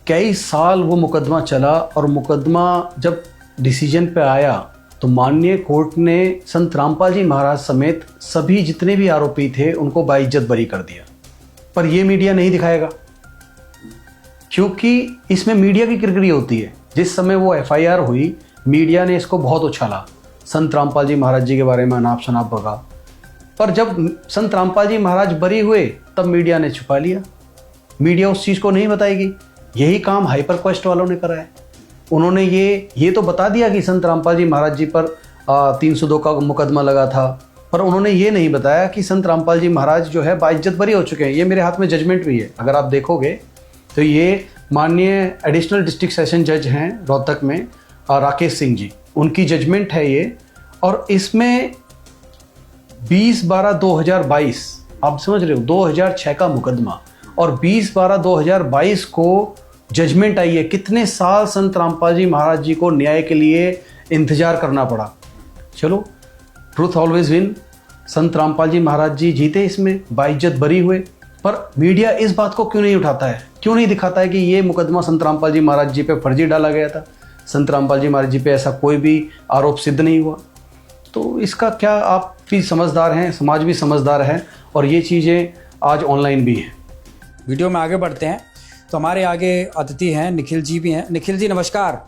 कई साल वो मुकदमा चला, और मुकदमा जब डिसीजन पे आया तो माननीय कोर्ट ने संत रामपाल जी महाराज समेत सभी जितने भी आरोपी थे उनको बाइज्जत बरी कर दिया। पर ये मीडिया नहीं दिखाएगा, क्योंकि इसमें मीडिया की किरकिरी होती है। जिस समय वो एफआईआर हुई, मीडिया ने इसको बहुत उछाला, संत रामपाल जी महाराज जी के बारे में अनाप शनाप बगा। पर जब संत रामपाल जी महाराज बरी हुए तब मीडिया ने छुपा लिया। मीडिया उस चीज़ को नहीं बताएगी। यही काम हाइपर क्वेस्ट वालों ने करा है। उन्होंने ये तो बता दिया कि संत रामपाल जी महाराज जी पर 302 का मुकदमा लगा था, पर उन्होंने ये नहीं बताया कि संत रामपाल जी महाराज जो है बाइज्जत बरी हो चुके हैं। ये मेरे हाथ में जजमेंट भी है, अगर आप देखोगे तो ये माननीय एडिशनल डिस्ट्रिक्ट सेशन जज हैं रोहतक में, राकेश सिंह जी, उनकी जजमेंट है ये। और इसमें 20/12/2022, आप समझ रहे हो, 2006 का मुकदमा, और 20/12/2022 को जजमेंट आई है। कितने साल संत रामपाल जी महाराज जी को न्याय के लिए इंतजार करना पड़ा। चलो, ट्रूथ ऑलवेज विन। संत रामपाल जी महाराज जी जीते, इसमें बाइज्जत बरी हुए। पर मीडिया इस बात को क्यों नहीं उठाता है, क्यों नहीं दिखाता है कि ये मुकदमा संत रामपाल जी महाराज जी पे फर्जी डाला गया था, संत रामपाल जी महाराज जी पे ऐसा कोई भी आरोप सिद्ध नहीं हुआ। तो इसका क्या, आप भी समझदार हैं, समाज भी समझदार है, और ये चीज़ें आज ऑनलाइन भी हैं। वीडियो में आगे बढ़ते हैं तो हमारे आगे अतिथि हैं, निखिल जी भी हैं। निखिल जी नमस्कार।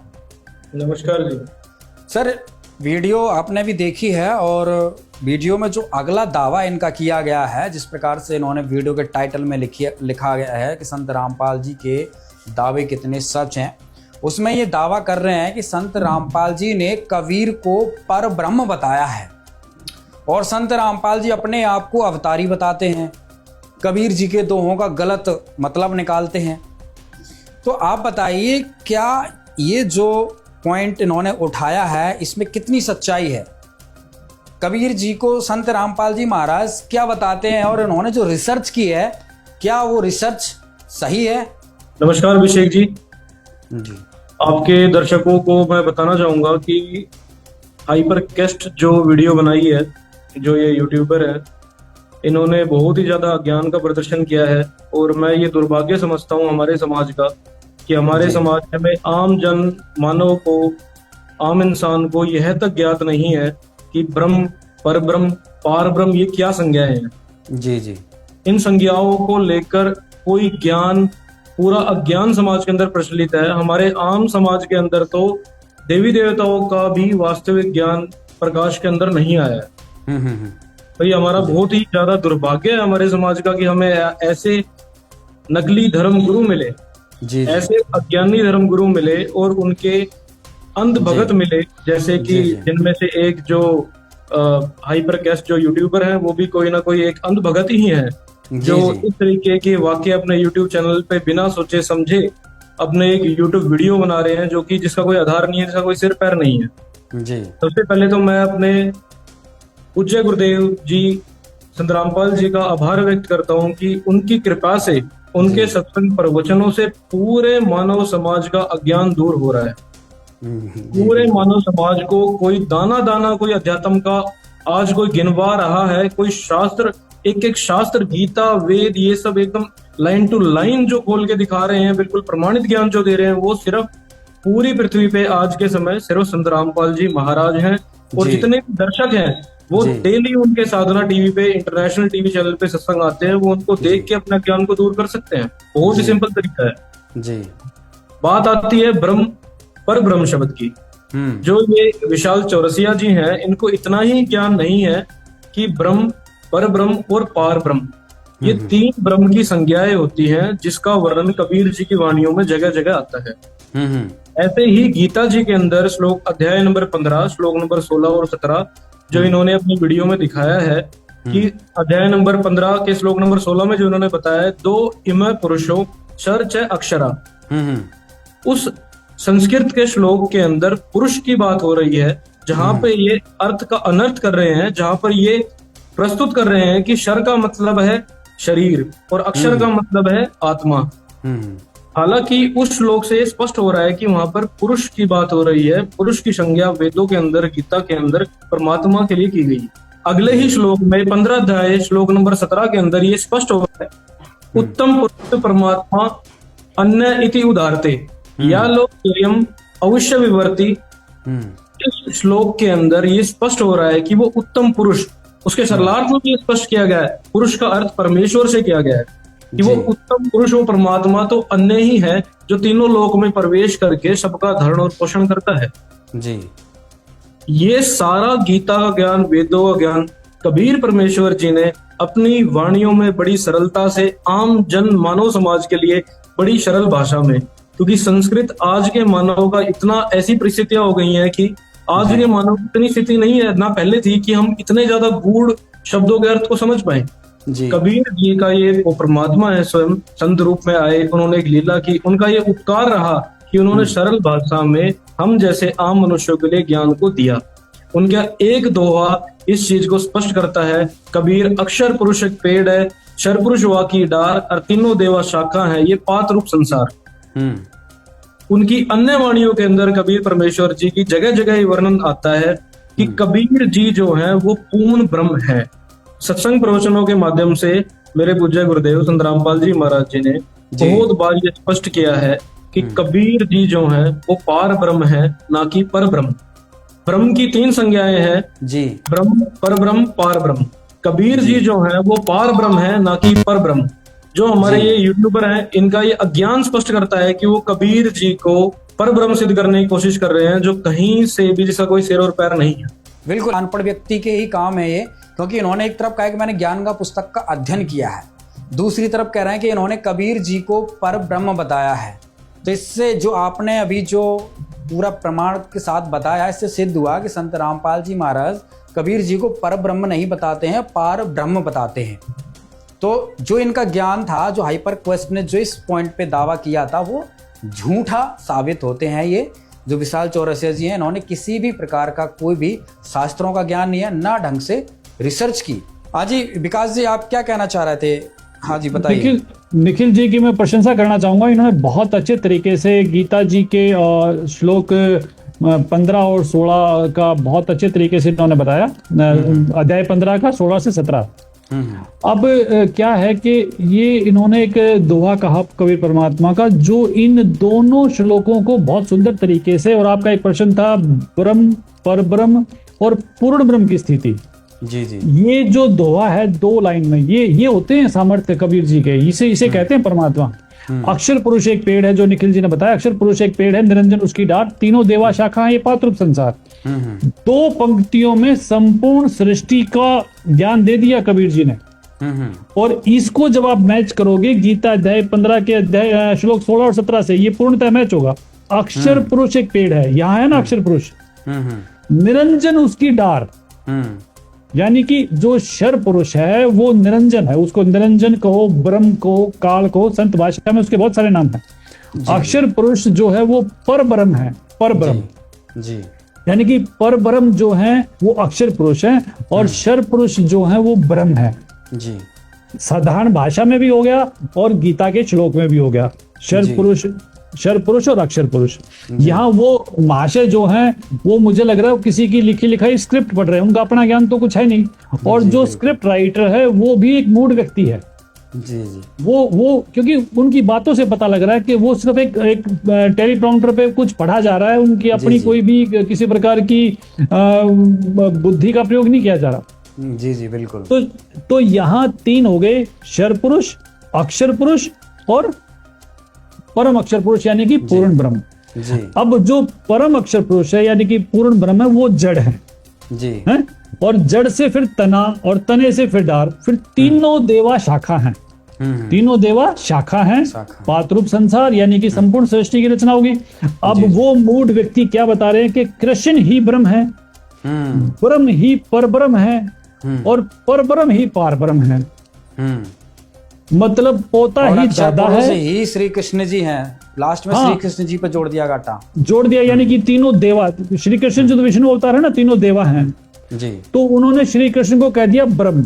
नमस्कार जी। सर, वीडियो आपने भी देखी है, और वीडियो में जो अगला दावा इनका किया गया है, जिस प्रकार से इन्होंने वीडियो के टाइटल में लिखा गया है कि संत रामपाल जी के दावे कितने सच हैं, उसमें ये दावा कर रहे हैं कि संत रामपाल जी ने कबीर को पर ब्रह्म बताया है, और संत रामपाल जी अपने आप को अवतारी बताते हैं, कबीर जी के दोहों का गलत मतलब निकालते हैं। तो आप बताइए, क्या ये जो पॉइंट इन्होंने उठाया है इसमें कितनी सच्चाई है? कबीर जी को संत रामपाल जी महाराज क्या बताते हैं, और इन्होंने जो रिसर्च की है, क्या वो रिसर्च सही है? नमस्कार अभिषेक जी। आपके दर्शकों को मैं बताना चाहूंगा कि हाइपर क्वेस्ट जो वीडियो बनाई है, जो ये यूट्यूबर है, इन्होंने बहुत ही ज्यादा ज्ञान का प्रदर्शन किया है। और मैं ये दुर्भाग्य समझता हूँ हमारे समाज का, कि हमारे समाज में आम जन मानव को, आम इंसान को यह तक ज्ञात नहीं है कि ब्रह्म, पर ब्रह्म, पार ब्रह्म ये क्या संज्ञाएं हैं। जी जी। इन संज्ञाओं को लेकर कोई ज्ञान, पूरा अज्ञान समाज के अंदर प्रचलित है। हमारे आम समाज के अंदर तो देवी देवताओं का भी वास्तविक ज्ञान प्रकाश के अंदर नहीं आया है। भाई हमारा बहुत ही ज्यादा दुर्भाग्य है हमारे समाज का कि हमें ऐसे नकली धर्म गुरु मिले, जी ऐसे अज्ञानी धर्म गुरु मिले और उनके अंध भगत मिले, जैसे कि जिनमें से एक जो हाइपर कैस्ट जो यूट्यूबर है वो भी कोई ना कोई एक अंध भगत ही है, जो इस तरीके के वाक्य अपने यूट्यूब चैनल पे बिना सोचे समझे अपने एक यूट्यूब वीडियो बना रहे हैं, जो कि जिसका कोई आधार नहीं है, जिसका कोई सिर पैर नहीं है। जी सबसे पहले तो मैं अपने पूज्य गुरुदेव जी संत रामपाल जी का आभार व्यक्त करता हूँ कि उनकी कृपा से, उनके सत्संग प्रवचनों से पूरे मानव समाज का अज्ञान दूर हो रहा है। पूरे मानव समाज को कोई दाना दाना कोई अध्यात्म का आज कोई गिनवा रहा है, कोई शास्त्र एक एक शास्त्र गीता वेद ये सब एकदम लाइन टू लाइन जो खोल के दिखा रहे हैं, बिल्कुल प्रमाणित ज्ञान जो दे रहे हैं, वो सिर्फ पूरी पृथ्वी पे आज के समय सिर्फ संत रामपाल जी महाराज हैं। और जितने भी दर्शक हैं वो डेली उनके साधना टीवी पे, इंटरनेशनल टीवी चैनल पे सत्संग आते हैं, वो उनको देख के अपना ज्ञान को दूर कर सकते हैं। बहुत ही सिंपल तरीका है। जी बात आती है ब्रह्म पर ब्रह्म शब्द की। जो ये विशाल चौरसिया जी हैं, इनको इतना ही ज्ञान नहीं है कि ब्रह्म, पर ब्रह्म और पार ब्रह्म, ये तीन ब्रह्म की संज्ञाएं होती हैं, जिसका वर्णन कबीर जी की वाणियों में जगह जगह आता है। ऐसे ही गीता जी के अंदर श्लोक अध्याय नंबर 15 श्लोक नंबर 16 और 17 जो इन्होंने अपनी वीडियो में दिखाया है कि अध्याय नंबर 15 के श्लोक नंबर 16 में जो इन्होंने बताया है, दो इम पुरुषो शर च अक्षरा, उस संस्कृत के श्लोक के अंदर पुरुष की बात हो रही है, जहां पे ये अर्थ का अनर्थ कर रहे हैं, जहां पर ये प्रस्तुत कर रहे हैं कि शर का मतलब है शरीर और अक्षर का मतलब है आत्मा। हालांकि उस श्लोक से स्पष्ट हो रहा है कि वहां पर पुरुष की बात हो रही है। पुरुष की संज्ञा वेदों के अंदर, गीता के अंदर परमात्मा के लिए की गई। अगले ही श्लोक में 15 अध्याय श्लोक नंबर 17 के अंदर ये स्पष्ट हो रहा है, उत्तम पुरुष परमात्मा अन्य इति उदारते या लोक स्वयं अवश्य विवर्ती। इस श्लोक के अंदर ये स्पष्ट हो रहा है कि वो उत्तम पुरुष, उसके सरलार्थ में भी स्पष्ट किया गया है, पुरुष का अर्थ परमेश्वर से किया गया है कि वो उत्तम पुरुष, वो परमात्मा तो अन्य ही है जो तीनों लोक में प्रवेश करके सबका धरण और पोषण करता है। जी ये सारा गीता का ज्ञान, वेदों का ज्ञान कबीर परमेश्वर जी ने अपनी वाणियों में बड़ी सरलता से आम जन मानव समाज के लिए बड़ी सरल भाषा में, क्योंकि संस्कृत आज के मानव का इतना ऐसी परिस्थितियां हो गई हैं कि आज के मानव की इतनी स्थिति नहीं है, ना पहले थी, कि हम इतने ज्यादा गूढ़ शब्दों के अर्थ को समझ पाए। कबीर जी का ये वो परमात्मा है, स्वयं संत रूप में आए, उन्होंने एक लीला की, उनका ये उपकार रहा कि उन्होंने सरल भाषा में हम जैसे आम मनुष्यों के लिए ज्ञान को दिया। उनका एक दोहा इस चीज को स्पष्ट करता है, कबीर अक्षर पुरुष एक पेड़ है, शर पुरुष वा की डार, और तीनों देवा शाखा है, ये पात रूप संसार। उनकी अन्य वाणियों के अंदर कबीर परमेश्वर जी की जगह जगह वर्णन आता है कि कबीर जी जो है वो पूर्ण ब्रह्म है। सत्संग प्रवचनों के माध्यम से मेरे पूज्य गुरुदेव संत रामपाल जी महाराज जी ने बहुत बार ये स्पष्ट किया है कि कबीर जी जो है वो पार ब्रह्म है, ना कि पर ब्रह्म। ब्रह्म की तीन संज्ञाएं हैं जी, ब्रह्म, पर ब्रह्म, पार ब्रह्म। कबीर जी जो है वो पार ब्रह्म है, ना कि पर ब्रह्म। जो हमारे ये यूट्यूबर हैं, इनका ये अज्ञान स्पष्ट करता है कि वो कबीर जी को पर ब्रह्म सिद्ध करने की कोशिश कर रहे हैं, जो कहीं से भी जिसका कोई सिर और पैर नहीं है। बिल्कुल अनपढ़ व्यक्ति के ही काम है ये, क्योंकि इन्होंने एक तरफ कहा कि मैंने ज्ञान का पुस्तक का अध्ययन किया है, दूसरी तरफ कह रहे हैं कि इन्होंने कबीर जी को पर ब्रह्म बताया है। तो इससे जो आपने अभी जो पूरा प्रमाण के साथ बताया, इससे सिद्ध हुआ कि संत रामपाल जी महाराज कबीर जी को पर ब्रह्म नहीं बताते हैं, पार ब्रह्म बताते हैं। तो जो इनका ज्ञान था, जो हाइपर क्वेस्ट ने जो इस पॉइंट पे दावा किया था, वो झूठा साबित होते हैं। ये जो विशाल चौरसिया जी हैं, इन्होंने किसी भी प्रकार का कोई भी शास्त्रों का ज्ञान नहीं है, ना ढंग से रिसर्च की। हाँ जी विकास जी, आप क्या कहना चाह रहे थे? हाँ जी बताइए। निखिल जी की मैं प्रशंसा करना चाहूंगा, इन्होंने बहुत अच्छे तरीके से गीता जी के श्लोक 15 और 16 का बहुत अच्छे तरीके से इन्होंने बताया, अध्याय 15 का 16 से 17। अब क्या है कि ये इन्होंने एक दोहा कहा कबीर परमात्मा का, जो इन दोनों श्लोकों को बहुत सुंदर तरीके से, और आपका एक प्रश्न था ब्रह्म, पर ब्रह्म और पूर्ण ब्रह्म की स्थिति। जी जी, ये जो दोहा है 2 लाइन में, ये होते हैं सामर्थ्य कबीर जी के, इसे कहते हैं परमात्मा। अक्षर पुरुष एक पेड़ है, जो निखिल जी ने बताया, अक्षर पुरुष एक पेड़ है, निरंजन उसकी डाल, तीनों देवा शाखा है, ये पात्ररूप संसार। 2 पंक्तियों में संपूर्ण सृष्टि का ज्ञान दे दिया कबीर जी ने। और इसको जब आप मैच करोगे गीता अध्याय 15 के अध्याय श्लोक 16 और 17 से, ये पूर्णतः मैच होगा। अक्षर पुरुष एक पेड़ है, यहाँ है ना अक्षर पुरुष, निरंजन उसकी डार, यानी कि जो शर पुरुष है वो निरंजन है, उसको निरंजन कहो, ब्रह्म कहो, काल कहो, संत भाषा में उसके बहुत सारे नाम हैं। अक्षर पुरुष जो है वो पर ब्रह्म है, पर ब्रह्म जी, यानी कि पर ब्रह्म जो है वो अक्षर पुरुष है, और शर पुरुष जो है वो ब्रह्म है जी। साधारण भाषा में भी हो गया और गीता के श्लोक में भी हो गया, शर पुरुष और अक्षर पुरुष। यहाँ वो महाशय जो हैं वो मुझे लग रहा है किसी की लिखी लिखाई स्क्रिप्ट पढ़ रहे हैं, उनका अपना ज्ञान तो कुछ है नहीं, और जो स्क्रिप्ट राइटर है वो भी एक मूड व्यक्ति है जी जी। वो क्योंकि उनकी बातों से पता लग रहा है कि वो सिर्फ एक टेलीप्रॉम्प्टर पे कुछ पढ़ा जा रहा है, उनकी अपनी कोई भी किसी प्रकार की बुद्धि का प्रयोग नहीं किया जा रहा। जी जी बिल्कुल। तो यहाँ 3 हो गए, शर पुरुष, अक्षर पुरुष और परम अक्षर पुरुष, यानी कि पूर्ण ब्रह्म जी। अब जो परम अक्षर पुरुष है यानी कि पूर्ण ब्रह्म है, वो जड़ है जी, है? और जड़ से फिर तना, और तने से फिर डार, फिर तीनों देवा शाखा हैं, तीनों देवा शाखा हैं, पात्ररूप संसार यानी कि संपूर्ण सृष्टि की रचना होगी। अब वो मूड व्यक्ति क्या बता रहे हैं कि कृष्ण ही ब्रह्म है, ब्रह्म ही पर ब्रह्म है, और पर ब्रह्म ही पार ब्रह्म है, मतलब पोता ही दादा है, ही श्री कृष्ण जी हैं, लास्ट में श्री कृष्ण जी पे जोड़ दिया गाटा, जोड़ दिया, यानी कि तीनों देवा, श्री कृष्ण जो विष्णु अवतार है ना, तीनों देवा हैं जी। तो उन्होंने श्री कृष्ण को कह दिया ब्रह्म,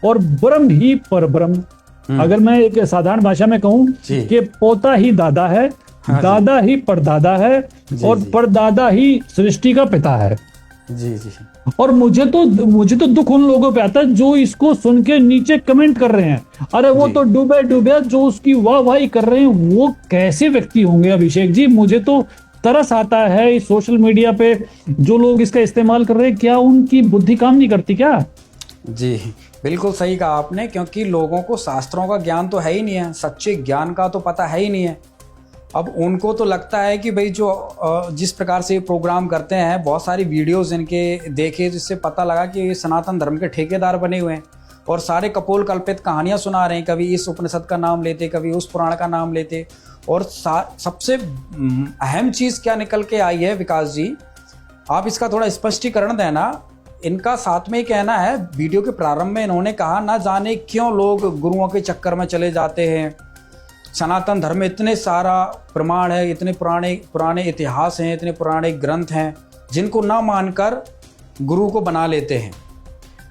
और ब्रह्म ही पर ब्रह्म। अगर मैं एक साधारण भाषा में कहूं कि पोता ही दादा है, दादा ही परदादा है, और परदादा ही सृष्टि का पिता है जी जी। और मुझे तो दुख उन लोगों पे आता है जो इसको सुन के नीचे कमेंट कर रहे हैं, अरे वो तो डूबे जो उसकी वाहवाही कर रहे हैं, वो कैसे व्यक्ति होंगे अभिषेक जी? मुझे तो तरस आता है इस सोशल मीडिया पे जो लोग इसका इस्तेमाल कर रहे हैं, क्या उनकी बुद्धि काम नहीं करती क्या? जी बिल्कुल सही कहा आपने, क्योंकि लोगों को शास्त्रों का ज्ञान तो है ही नहीं है, सच्चे ज्ञान का तो पता है ही नहीं है। अब उनको तो लगता है कि भाई जो जिस प्रकार से ये प्रोग्राम करते हैं, बहुत सारी वीडियोस इनके देखे जिससे पता लगा कि ये सनातन धर्म के ठेकेदार बने हुए हैं और सारे कपोल कल्पित कहानियां सुना रहे हैं, कभी इस उपनिषद का नाम लेते, कभी उस पुराण का नाम लेते। और सबसे अहम चीज़ क्या निकल के आई है विकास जी, आप इसका थोड़ा स्पष्टीकरण देना। इनका साथ में ही कहना है, वीडियो के प्रारंभ में इन्होंने कहा ना जाने क्यों लोग गुरुओं के चक्कर में चले जाते हैं, सनातन धर्म में इतने सारा प्रमाण है, इतने पुराने इतिहास हैं, इतने पुराने ग्रंथ हैं जिनको ना मानकर गुरु को बना लेते हैं।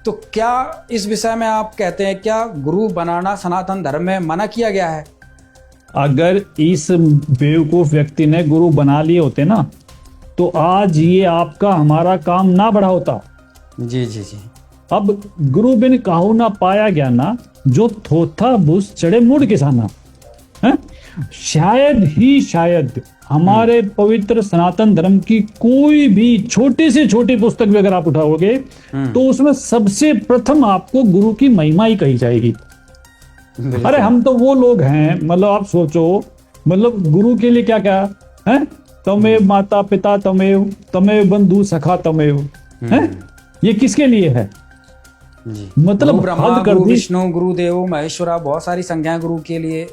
तो क्या इस विषय में आप कहते हैं, क्या गुरु बनाना सनातन धर्म में मना किया गया है? अगर इस बेवकूफ व्यक्ति ने गुरु बना लिए होते ना, तो आज ये आपका हमारा काम ना बढ़ा होता। जी जी जी। अब गुरु बिन काहू ना पाया गया ना, जो थोथा बुस चढ़े मुड़ किसाना है? शायद ही शायद हमारे पवित्र सनातन धर्म की कोई भी छोटी से छोटी पुस्तक भी अगर आप उठाओगे तो उसमें सबसे प्रथम आपको गुरु की महिमा ही कही जाएगी। अरे हम तो वो लोग हैं, मतलब आप सोचो, मतलब गुरु के लिए क्या क्या है, तमेव माता पिता तमेव बंधु सखा तमेव, है? ये किसके लिए है? जी। मतलब ब्रह्मा, हद कर गुरु दी। विष्णु, गुरुदेव, महेश्वरा, बहुत सारी संज्ञाएं गुरु के लिए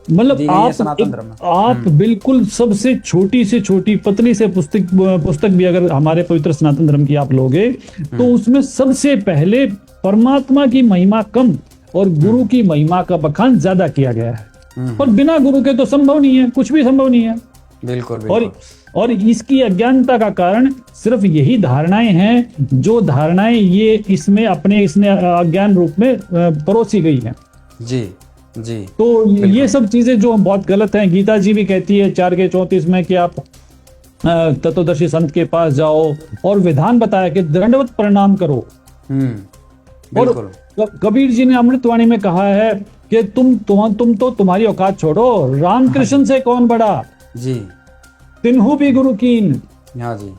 मतलब दी गई है सनातन धर्म में। आप बिल्कुल सबसे छोटी से छोटी पतली से पुस्तक भी अगर हमारे पवित्र सनातन धर्म की आप लोगे तो उसमें सबसे पहले परमात्मा की महिमा कम और गुरु की महिमा का बखान ज्यादा किया गया है। और बिना गुरु के तो संभव नहीं है, कुछ भी संभव नहीं है। बिल्कुल। और इसकी अज्ञानता का कारण सिर्फ यही धारणाएं हैं, जो धारणाएं ये इसमें अज्ञान रूप में परोसी गई हैं। जी जी। तो ये सब चीजें जो बहुत गलत हैं। गीता जी भी कहती है 4:34 में कि आप तत्वदर्शी संत के पास जाओ, और विधान बताया कि दंडवत प्रणाम करो। और कबीर जी ने अमृतवाणी में कहा है कि तुम तो तुम्हारी औकात छोड़ो, रामकृष्ण से कौन बड़ा जी, तिन्हु भी गुरु कीन। हाँ जी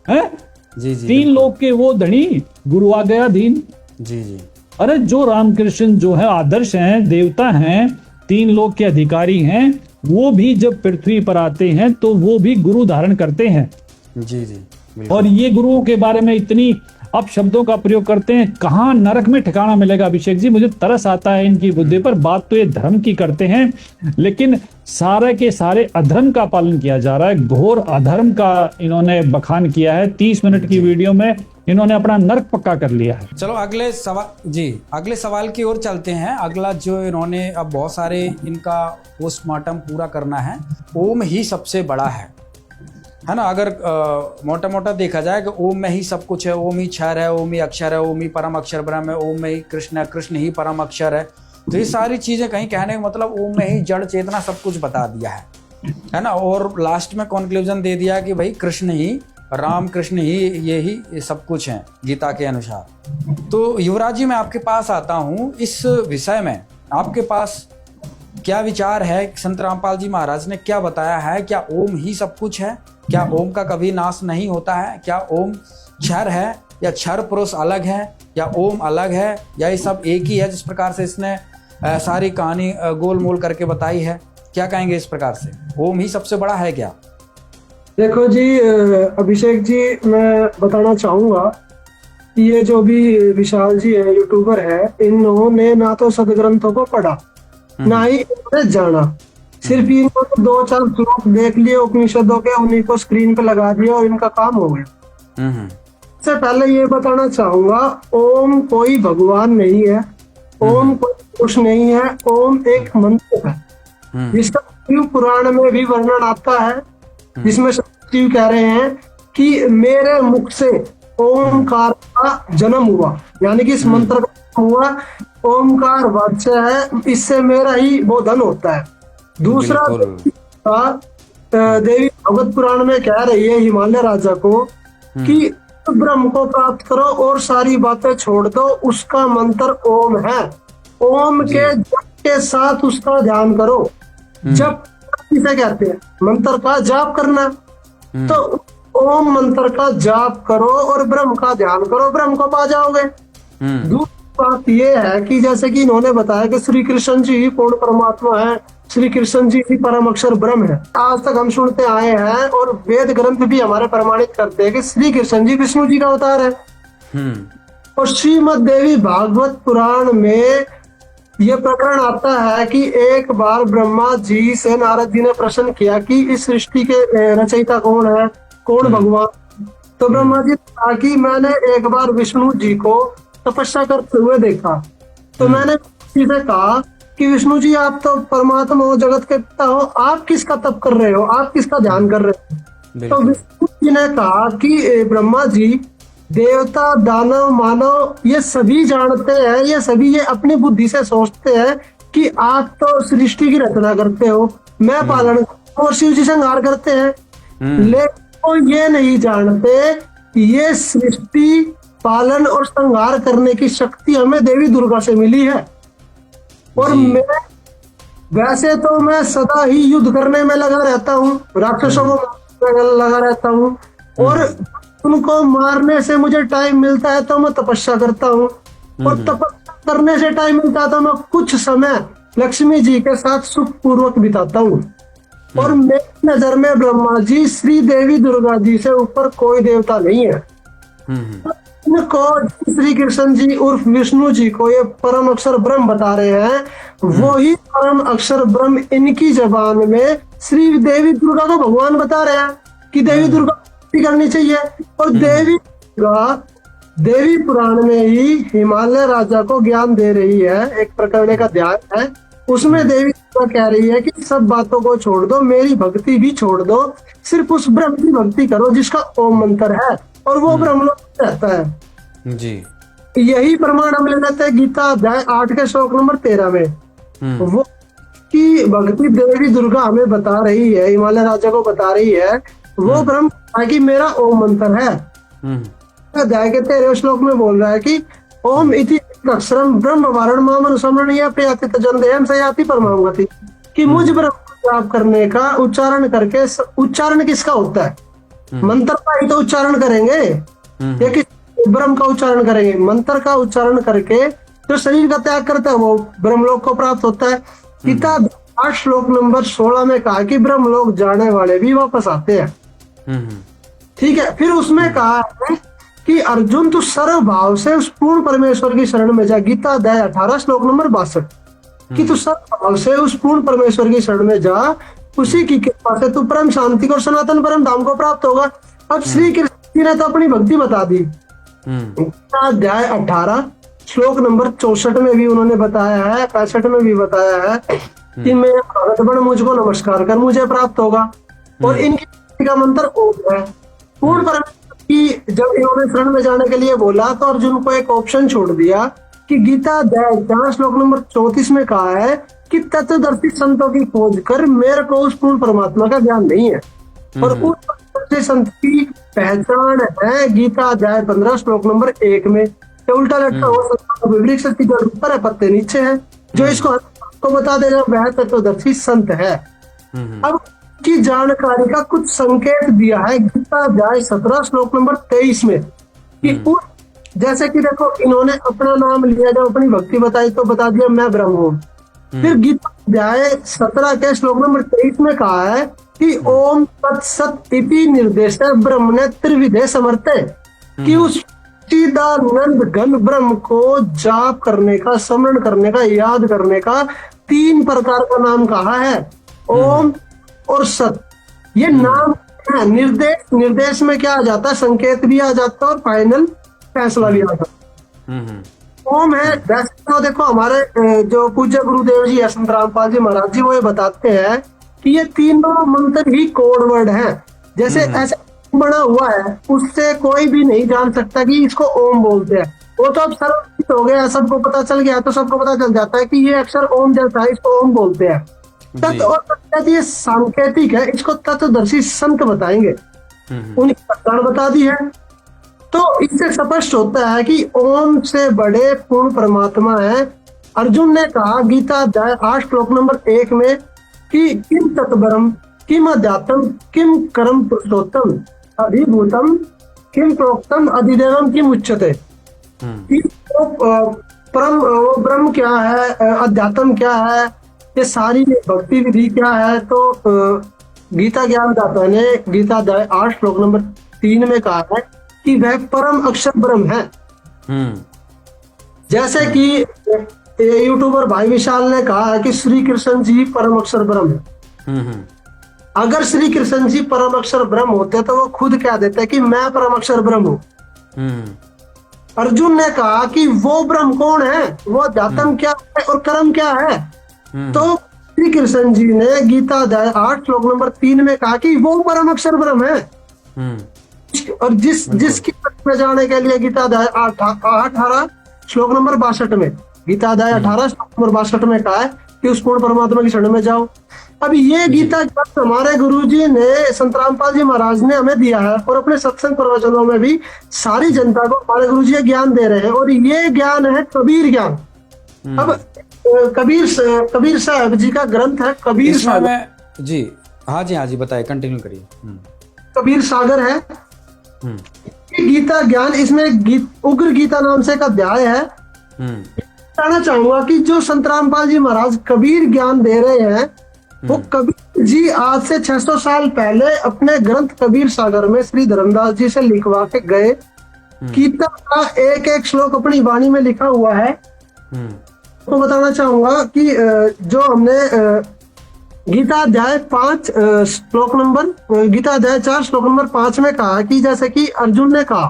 है जी जी। 3 लोग के वो धनी, गुरु आ गया दीन। जी जी। अरे जो रामकृष्ण जो है आदर्श हैं, देवता हैं, 3 लोक के अधिकारी हैं वो भी जब पृथ्वी पर आते हैं तो वो भी गुरु धारण करते हैं। जी जी, और ये गुरुओं के बारे में इतनी अपशब्दों का प्रयोग करते हैं, कहाँ नरक में ठिकाना मिलेगा अभिषेक जी, मुझे तरस आता है इनकी बुद्धि पर। बात तो ये धर्म की करते हैं लेकिन सारे के सारे अधर्म का पालन किया जा रहा है, घोर अधर्म का इन्होंने बखान किया है। 30 मिनट की वीडियो में इन्होंने अपना नरक पक्का कर लिया है। चलो अगले सवाल जी, अगले सवाल की ओर चलते हैं। अगला जो इन्होंने, अब बहुत सारे इनका पोस्टमार्टम पूरा करना है। ओम ही सबसे बड़ा है ना। अगर मोटा मोटा देखा जाए कि ओम में ही सब कुछ है, ओम ही क्षर है, ओम ही अक्षर है, ओम ही परम अक्षर ब्रह्म है, ओम में ही कृष्ण है, कृष्ण ही परम अक्षर है। तो ये सारी चीजें कहीं कहने का मतलब ओम में ही जड़ चेतना सब कुछ बता दिया है ना। और लास्ट में कंक्लूजन दे दिया कि भाई कृष्ण ही, राम कृष्ण ही, ये ही सब कुछ है गीता के अनुसार। तो युवराज जी, मैं आपके पास आता हूँ, इस विषय में आपके पास क्या विचार है? संत रामपाल जी महाराज ने क्या बताया है? क्या ओम ही सब कुछ है? क्या ओम का कभी नाश नहीं होता है? क्या ओम क्षर है या क्षर पुरुष अलग है या ओम अलग है या ये सब एक ही है, जिस प्रकार से इसने सारी कहानी गोल मोल करके बताई है? क्या कहेंगे इस प्रकार से, ओम ही सबसे बड़ा है क्या? देखो जी अभिषेक जी, मैं बताना चाहूंगा ये जो भी विशाल जी है, यूट्यूबर है, इन्होंने ना तो सदग्रंथों को पढ़ा ना ही इन्होंने जाना, सिर्फ इन्होंने 2-4 श्लोक देख लिए उपनिषदों के, उन्हीं को स्क्रीन पे लगा दिया और इनका काम हो गया। इससे पहले ये बताना चाहूंगा, ओम कोई भगवान नहीं है, ओम कोई पुरुष नहीं है, ओम एक मंत्र है जिसका शिव पुराण में भी वर्णन आता है, जिसमें शिव कह रहे हैं कि मेरे मुख से ओमकार का जन्म हुआ, यानी कि इस मंत्र का हुआ, ओमकार वाच्य है, इससे मेरा ही बोधन होता है। दूसरा देवी भगवत पुराण में कह रही है हिमालय राजा को कि ब्रह्म को प्राप्त करो और सारी बातें छोड़ दो, उसका मंत्र ओम है। ओम के जप के साथ उसका ध्यान करो। जप किसे कहते हैं? मंत्र का जाप करना। तो ओम मंत्र का जाप करो और ब्रह्म का ध्यान करो, ब्रह्म को पा जाओगे। दूसरी बात यह है कि जैसे कि इन्होंने बताया कि श्री कृष्ण जी ही पूर्ण परमात्मा है, श्री कृष्ण जी ही परम अक्षर ब्रह्म है। आज तक हम सुनते आए हैं और वेद ग्रंथ भी हमारे प्रमाणित करते हैं कि श्री कृष्ण जी विष्णु जी का अवतार है। और श्रीमद् देवी भागवत पुराण में यह प्रकरण आता है कि एक बार ब्रह्मा जी से नारद जी ने प्रश्न किया कि इस सृष्टि के रचयिता कौन है, कौन भगवान? तो ब्रह्मा जी ने कहा कि मैंने एक बार विष्णु जी को तपस्या करते हुए देखा। तो मैंने सीधे कहा कि विष्णु जी आप तो परमात्मा हो, जगत के पिता हो, आप किसका तप कर रहे हो, आप किसका ध्यान कर रहे हो? तो विष्णु जी ने कहा कि ब्रह्मा जी, देवता दानव मानव ये सभी जानते हैं, ये सभी ये अपनी बुद्धि से सोचते हैं कि आप तो सृष्टि की रचना करते हो, मैं पालन और शिव जी संहार करते हैं, लेकिन ये नहीं जानते ये सृष्टि पालन और संहार करने की शक्ति हमें देवी दुर्गा से मिली है। और मैं वैसे तो मैं सदा ही युद्ध करने में लगा रहता हूँ, राक्षसों को लगा रहता हूँ, और उनको मारने से मुझे टाइम मिलता है तो मैं तपस्या करता हूँ, और तपस्या करने से टाइम मिलता है तो मैं कुछ समय लक्ष्मी जी के साथ सुख पूर्वक बिताता हूँ। और मेरी नजर में ब्रह्मा जी, श्री देवी दुर्गा जी से ऊपर कोई देवता नहीं है। इनको श्री कृष्ण जी उर्फ विष्णु जी को ये परम अक्षर ब्रह्म बता रहे हैं, वो ही परम अक्षर ब्रह्म इनकी जबान में श्री देवी दुर्गा को भगवान बता रहे हैं कि देवी दुर्गा करनी चाहिए। और देवी दुर्गा देवी पुराण में ही हिमालय राजा को ज्ञान दे रही है, एक प्रकरण का ध्यान है, उसमें देवी दुर्गा कह रही है कि सब बातों को छोड़ दो, मेरी भक्ति भी छोड़ दो, सिर्फ उस ब्रह्म की भक्ति करो जिसका ओम मंत्र है, और वो ब्रह्मलोक रहता है जी। यही प्रमाण हम ले लेते हैं गीता अध्याय 8 के श्लोक नंबर 13 में। वो की भक्ति देवी दुर्गा हमें बता रही है, हिमालय राजा को बता रही है, वो ब्रह्म कि मेरा ओम मंत्र है। अध्याय के 13 श्लोक में बोल रहा है कि ओम इति अक्षरम ब्रह्म वारण मामनुसमरणीय प्रयाति तजन्देहम सयाति परमागति, कि मुझ ब्रह्म को जाप करने का उच्चारण करके, उच्चारण किसका होता है? मंत्र का ही तो उच्चारण करेंगे, या किस ब्रह्म का उच्चारण करेंगे? मंत्र का उच्चारण करके जो शरीर का त्याग करता है वो ब्रह्मलोक को प्राप्त होता है। गीता 8 श्लोक नंबर 16 में कहा कि ब्रह्मलोक जाने वाले भी वापस आते हैं। ठीक है, फिर उसमें कहा है कि अर्जुन तू सर्व भाव से उस पूर्ण परमेश्वर की शरण में जा। गीता अध्याय 18 श्लोक नंबर 62 कि तू सर्व भाव से उस पूर्ण परमेश्वर की शरण में जा, उसी की कृपा से तू परम शांति को और सनातन परम धाम को प्राप्त होगा। अब श्री कृष्ण ने तो अपनी भक्ति बता दी। गीता अध्याय 18 श्लोक नंबर 64 में भी उन्होंने बताया है, 65 में भी बताया है कि मैं भगत बन मुझको नमस्कार कर मुझे प्राप्त होगा। और इनकी का मंत्र ओम है। पूर्ण परमेश्वर की जब इन्होंने शरण में जाने के लिए बोला तो अर्जुन को एक ऑप्शन छोड़ दिया कि गीता अध्याय 4 श्लोक नंबर 34 में कहा है कि तत्वदर्शी संतों की खोज कर, मेरे को उस पूर्ण परमात्मा का ज्ञान नहीं है। और उस तत्वदर्शी संत की पहचान है गीता अध्याय 15 श्लोक नंबर 1 में, उल्टा लटका हो वृक्ष की जड़ ऊपर है पत्ते नीचे है, जो इसको बता देगा वह तत्वदर्शी संत है। अब की जानकारी का कुछ संकेत दिया है गीता अध्याय 17 श्लोक नंबर 23 में कि जैसे कि देखो इन्होंने अपना नाम लिया, जब अपनी भक्ति बताई तो बता दिया मैं ब्रह्म हूँ। फिर गीता अध्याय 17 के श्लोक नंबर 23 में कहा है कि ओम तत्सत इति निर्देश ब्रह्म ने त्रिविधे समर्थे, कि उस चिदानंद घन ब्रह्म को जाप करने का, स्मरण करने का, याद करने का 3 प्रकार का नाम कहा है, ओम और सत। ये नाम है। निर्देश में क्या आ जाता है, संकेत भी आ जाता है और फाइनल फैसला भी आ जाता है। ओम है, वैसे तो देखो हमारे जो पूज्य गुरुदेव जी है संत रामपाल जी महाराज जी, वो ये बताते हैं कि ये तीनों मंत्र ही कोड वर्ड है। जैसे ऐसे बना हुआ है, उससे कोई भी नहीं जान सकता कि इसको ओम बोलते हैं। वो तो अब सर्वज्ञ हो गया, सबको पता चल गया, तो सबको पता चल जाता है कि ये अक्षर ओम जैसा है, इसको ओम बोलते हैं। तत् और ये सांकेतिक है, इसको तत्वदर्शी संत बताएंगे, उनकी पहचान बता दी है। तो इससे स्पष्ट होता है कि ओम से बड़े पूर्ण परमात्मा है। अर्जुन ने कहा गीता अध्याय 8 श्लोक नंबर 1 में कि किम तत्परम किम अध्यात्म किम कर्म पुरुषोत्तम अधिभूतम किम प्रोक्तम अधिदेवम किम उच्यते। परम वो ब्रह्म क्या है, अध्यात्म क्या है, ये सारी भक्ति विधि क्या है। तो गीता ज्ञान दाता ने गीता अध्याय 8 श्लोक नंबर 3 में कहा है कि वह परम अक्षर ब्रह्म है। जैसे कि यूट्यूबर भाई विशाल ने कहा है कि श्री कृष्ण जी परम अक्षर ब्रह्म है। अगर श्री कृष्ण जी परम अक्षर ब्रह्म होते तो वो खुद क्या देते कि मैं परम अक्षर ब्रह्म हूँ। अर्जुन ने कहा कि वो ब्रह्म कौन है, वो अध्यात्म क्या है और कर्म क्या है। तो श्री कृष्ण जी ने गीता अध्याय 8 श्लोक नंबर 3 में कहा कि वो परम अक्षर ब्रह्म है। और जिसकी में जाने के लिए गीता अध्याय 18 श्लोक नंबर 62 में, गीता अध्याय 18 श्लोक नंबर 62 में कहा है कि उस पूर्ण परमात्मा की शरण में जाओ। अब ये गीता हमारे गुरुजी ने संत रामपाल जी महाराज ने हमें दिया है और अपने सत्संग प्रवचनों में भी सारी जनता को हमारे गुरुजी ज्ञान दे रहे हैं, और ये ज्ञान है कबीर ज्ञान। अब कबीर साहब जी का ग्रंथ है कबीर सागर जी। हाँ जी बताइए, कंटिन्यू करिए। कबीर सागर है गीता ज्ञान, इसमें उग्र गीता नाम से एक अध्याय है। कहना चाहूंगा कि जो संत रामपाल जी महाराज कबीर ज्ञान दे रहे हैं, वो कबीर जी आज से 600 साल पहले अपने ग्रंथ कबीर सागर में श्री धर्मदास जी से लिखवा के गए। गीता का एक एक श्लोक अपनी वाणी में लिखा हुआ है। तो बताना चाहूंगा कि जो हमने गीता अध्याय 5 श्लोक नंबर गीता अध्याय 4 श्लोक नंबर 5 में कहा कि जैसे कि अर्जुन ने कहा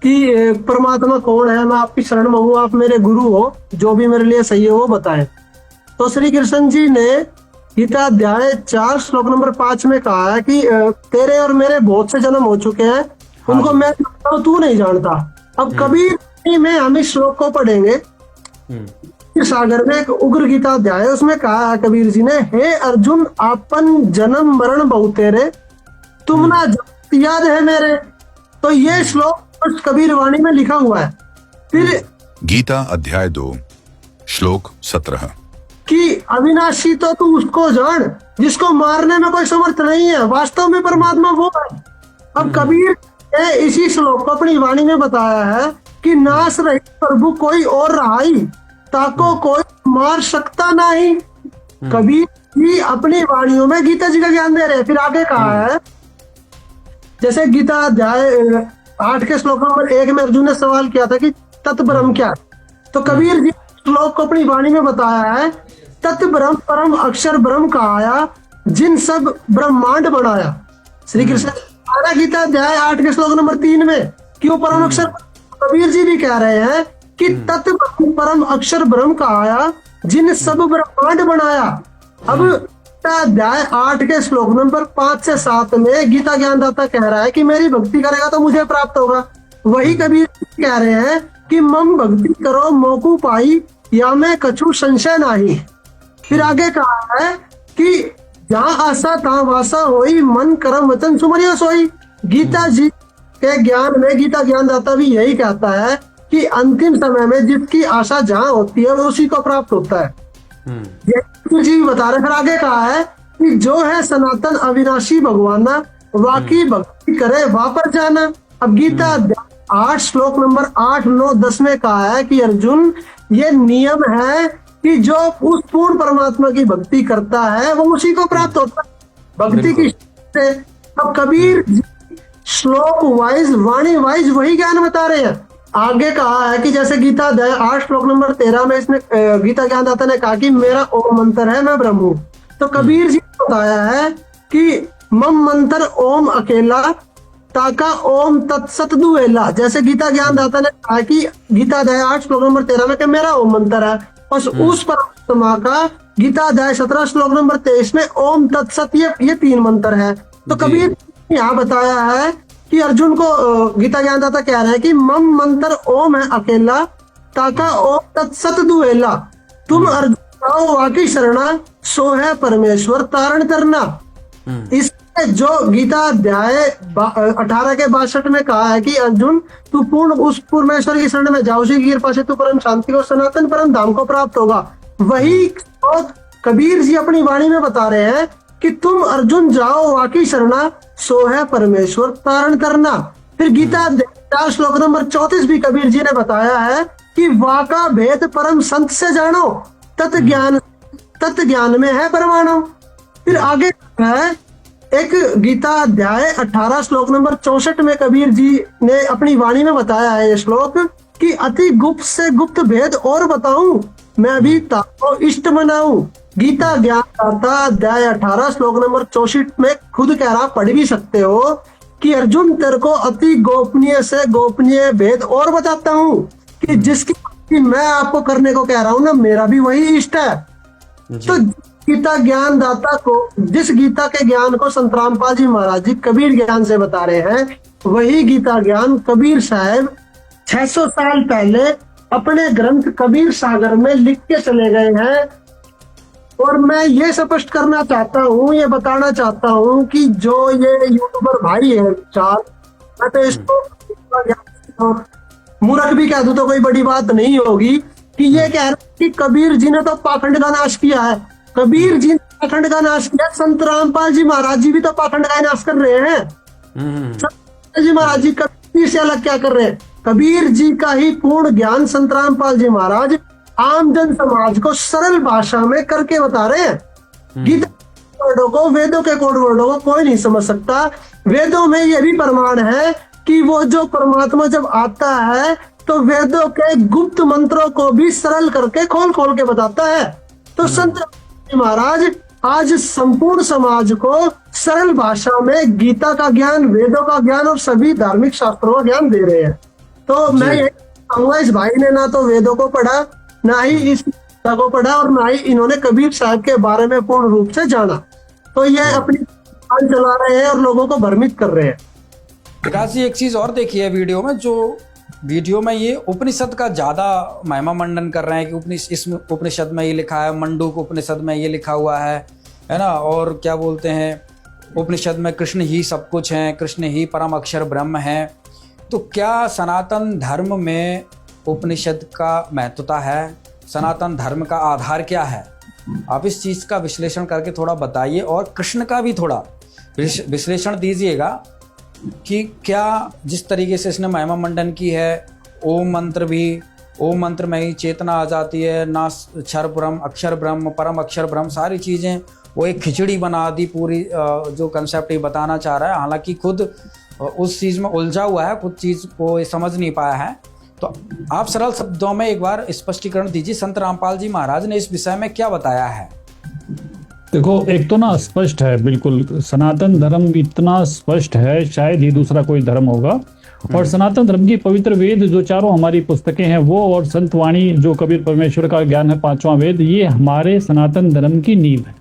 कि परमात्मा कौन है, मैं आपकी शरण में हूँ, आप मेरे गुरु हो, जो भी मेरे लिए सही है वो बताएं। तो श्री कृष्ण जी ने गीता अध्याय 4 श्लोक नंबर 5 में कहा है कि तेरे और मेरे बहुत से जन्म हो चुके हैं, उनको मैं जानता हूं, तू नहीं जानता। अब कबीर में हम इस श्लोक को पढ़ेंगे। सागर में एक उग्र गीता अध्याय है, उसमें कहा है कबीर जी ने, हे अर्जुन आपन जन्म मरण बहु तेरे, तुम ना याद है मेरे। तो ये श्लोक कबीर वाणी में लिखा हुआ है। फिर गीता अध्याय 2 श्लोक 17 कि अविनाशी तो तू उसको जान जिसको मारने में कोई समर्थ नहीं है, वास्तव में परमात्मा वो है। अब कबीर ने इसी श्लोक को अपनी वाणी में बताया है कि नाश रहित प्रभु कोई और रहाई, ताको कोई मार सकता नहीं। कबीर जी अपनी वाणियों में गीता जी का ज्ञान दे रहे हैं। फिर आगे कहा है, जैसे गीता अध्याय 8 के श्लोक नंबर 1 में अर्जुन ने सवाल किया था कि तत् ब्रह्म क्या है, तो कबीर जी श्लोक को अपनी वाणी में बताया है, तत् ब्रह्म परम अक्षर ब्रह्म कहाया, जिन सब ब्रह्मांड बनाया। श्री कृष्ण गीता अध्याय 8 के श्लोक नंबर 3 में क्यों परम अक्षर, कबीर जी भी कह रहे हैं कि तत् परम अक्षर ब्रह्म कहाया, जिन सब ब्रह्मांड बनाया। अब अध्याय 8 के श्लोक नंबर 5 से 7 में गीता ज्ञानदाता कह रहा है कि मेरी भक्ति करेगा तो मुझे प्राप्त होगा। वही कबीर कह रहे हैं कि मम भक्ति करो मोकू पाई, या मैं कछु संशय नाही। फिर आगे कहा है कि जहाँ आशा तहाँ वासा होई, मन कर्म वचन सुमरिया सोई। गीता जी के ज्ञान में गीता ज्ञानदाता भी यही कहता है कि अंतिम समय में जिसकी आशा जहाँ होती है वो उसी को प्राप्त होता है। ये जी बता रहे। फिर आगे कहा है कि जो है सनातन अविनाशी भगवाना, वाकई भक्ति करे वापर जाना। अब गीता 8 श्लोक नंबर 8, 9, 10 में कहा है कि अर्जुन ये नियम है कि जो उस पूर्ण परमात्मा की भक्ति करता है वो उसी को प्राप्त होता है भक्ति की से। अब कबीर श्लोक वाइज वाणी वाइज वही ज्ञान बता रहे हैं। आगे कहा है कि जैसे गीता 8 श्लोक नंबर 13 में इसने गीता ज्ञानदाता ने कहा कि मेरा ओम मंत्र है, मैं ब्रह्म हूँ। तो कबीर जी ने बताया है कि मम मंत्र ओम अकेला, ताका ओम तत्सत दुएला। जैसे गीता ज्ञानदाता ने कहा कि गीता 8 श्लोक नंबर 13 में कि मेरा ओम मंत्र है, और उस परमात्मा का गीता अध्याय 17 श्लोक नंबर 23 में ओम तत्सत, ये 3 मंत्र है। तो कबीर यहाँ बताया है कि अर्जुन को गीता ज्ञानदाता कह रहे हैं कि मम मंत्र ओम है अकेला, ताका ओम तत्सत दुएला। तुम अर्जुन आओ वाकई शरणा, सो है परमेश्वर तारण करना। इसमें जो गीता अध्याय 18 के 62 में कहा है कि अर्जुन तू पूर्ण उस परमेश्वर की शरण में जाओ, उसी की कृपा से तू परम शांति और सनातन परम धाम को प्राप्त होगा। वही कबीर जी अपनी वाणी में बता रहे हैं कि तुम अर्जुन जाओ वाकई शरणा, सो है परमेश्वर तारण करना। फिर गीता 4 श्लोक नंबर 34 भी कबीर जी ने बताया है कि वाका भेद परम संत से जानो, तत् ज्ञान में है परमाणु। फिर आगे है एक गीता अध्याय 18 श्लोक नंबर 64 में कबीर जी ने अपनी वाणी में बताया है ये श्लोक कि अति गुप्त से गुप्त भेद और बताऊं, मैं भी ताको इष्ट मनाऊं। गीता ज्ञानदाता अध्याय 18 श्लोक नंबर 64 में खुद कह रहा, पढ़ भी सकते हो कि अर्जुन तेरे को अति गोपनीय से गोपनीय भेद और बताता हूँ कि जिसकी मैं आपको करने को कह रहा हूँ ना, मेरा भी वही इष्ट है। तो गीता ज्ञानदाता को, जिस गीता के ज्ञान को संत रामपाल जी महाराज जी कबीर ज्ञान से बता रहे हैं, वही गीता ज्ञान कबीर साहब 600 साल पहले अपने ग्रंथ कबीर सागर में लिख के चले गए हैं। और मैं ये स्पष्ट करना चाहता हूँ, ये बताना चाहता हूँ कि जो ये यूट्यूबर भाई है चार, मैं तो इसको मूर्ख भी कह दूं तो कोई बड़ी बात नहीं होगी कि ये कह रहे कि कबीर जी ने तो पाखंड का नाश किया है। कबीर जी ने पाखंड का नाश किया, संत रामपाल जी महाराज जी भी तो पाखंड का नाश कर रहे हैं। संत जी महाराज जी कबीर से अलग क्या कर रहे हैं? कबीर जी का ही पूर्ण ज्ञान संत रामपाल जी महाराज आम जन समाज को सरल भाषा में करके बता रहे हैं। गीता वर्डों को, वेदों के कोड वर्डों को कोई नहीं समझ सकता। वेदों में यह भी प्रमाण है कि वो जो परमात्मा जब आता है तो वेदों के गुप्त मंत्रों को भी सरल करके खोल खोल के बताता है। तो संत महाराज आज संपूर्ण समाज को सरल भाषा में गीता का ज्ञान, वेदों का ज्ञान और सभी धार्मिक शास्त्रों का ज्ञान दे रहे हैं। तो मैं यही कहूंगा, इस भाई ने ना तो वेदों को पढ़ा, ना ही इस गीता को पढ़ा, और ना ही इन्होंने कबीर साहब के बारे में पूर्ण रूप से जाना। तो ये अपनी दुकान चला रहे हैं और लोगों को भ्रमित कर रहे हैं। विकास जी, एक चीज और देखी है वीडियो में, जो वीडियो में ये उपनिषद का ज्यादा महिमा मंडन कर रहे हैं कि इस उपनिषद में ये लिखा है, मंडूक उपनिषद में ये लिखा हुआ है ना, और क्या बोलते हैं उपनिषद में कृष्ण ही सब कुछ है, कृष्ण ही परम अक्षर ब्रह्म है। तो क्या सनातन धर्म में उपनिषद का महत्वता है? सनातन धर्म का आधार क्या है? आप इस चीज का विश्लेषण करके थोड़ा बताइए, और कृष्ण का भी थोड़ा विश्लेषण दीजिएगा कि क्या जिस तरीके से इसने महिमा मंडन की है, ओम मंत्र भी ओम मंत्र में ही चेतना आ जाती है, ना क्षर ब्रह्म, अक्षर ब्रह्म, परम अक्षर ब्रह्म, सारी चीज़ें वो एक खिचड़ी बना दी पूरी। जो कंसेप्ट ये बताना चाह रहा है, हालांकि खुद उस चीज़ में उलझा हुआ है, कुछ चीज़ को समझ नहीं पाया है। तो आप सरल शब्दों में एक बार स्पष्टीकरण दीजिए, संत रामपाल जी महाराज ने इस विषय में क्या बताया है? देखो, एक तो ना स्पष्ट है, बिल्कुल सनातन धर्म इतना स्पष्ट है, शायद ही दूसरा कोई धर्म होगा। और सनातन धर्म की पवित्र वेद जो चारों हमारी पुस्तकें हैं वो, और संत वाणी जो कबीर परमेश्वर का ज्ञान है, पांचवा वेद, ये हमारे सनातन धर्म की नींव है।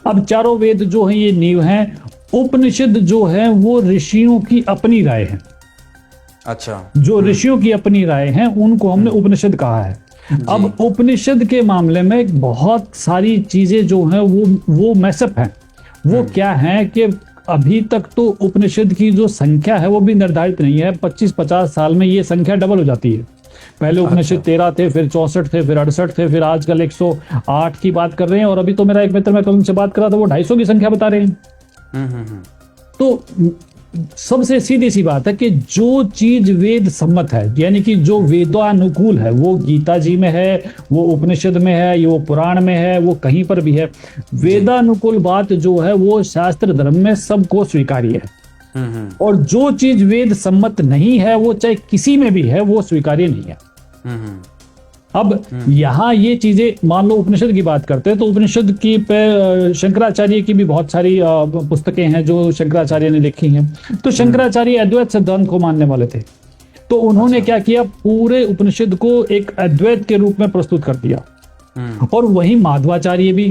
अब चारों वेद जो है ये नींव है। उपनिषद जो है वो ऋषियों की अपनी राय है। अच्छा, जो ऋषियों की अपनी राय है उनको हमने उपनिषद कहा है। अब उपनिषद के मामले में बहुत सारी चीजें जो हैं वो मैसअप हैं। वो क्या है कि अभी तक तो उपनिषद की जो संख्या है वो भी निर्धारित नहीं है। 25-50 साल में ये संख्या डबल हो जाती है। पहले उपनिषद 13 थे, फिर 64 थे, फिर 68 थे, फिर आजकल 108 की बात कर रहे हैं। और अभी तो मेरा एक मित्र, मैं कल उनसे बात कर रहा था, वो 250 की संख्या बता रहे हैं। तो सबसे सीधी सी बात है कि जो चीज वेद सम्मत है, यानी कि जो वेदानुकूल है, वो गीता जी में है, वो उपनिषद में है, ये वो पुराण में है, वो कहीं पर भी है। वेदानुकूल बात जो है वो शास्त्र धर्म में सबको स्वीकार्य है। और जो चीज वेद सम्मत नहीं है, वो चाहे किसी में भी है, वो स्वीकार्य नहीं है। अब यहाँ ये चीजें, मान लो उपनिषद की बात करते हैं तो उपनिषद की पे शंकराचार्य की भी बहुत सारी पुस्तकें हैं जो शंकराचार्य ने लिखी हैं। तो शंकराचार्य अद्वैत सिद्धांत को मानने वाले थे। तो उन्होंने क्या किया, पूरे उपनिषद को एक अद्वैत के रूप में प्रस्तुत कर दिया। और वही माधवाचार्य भी,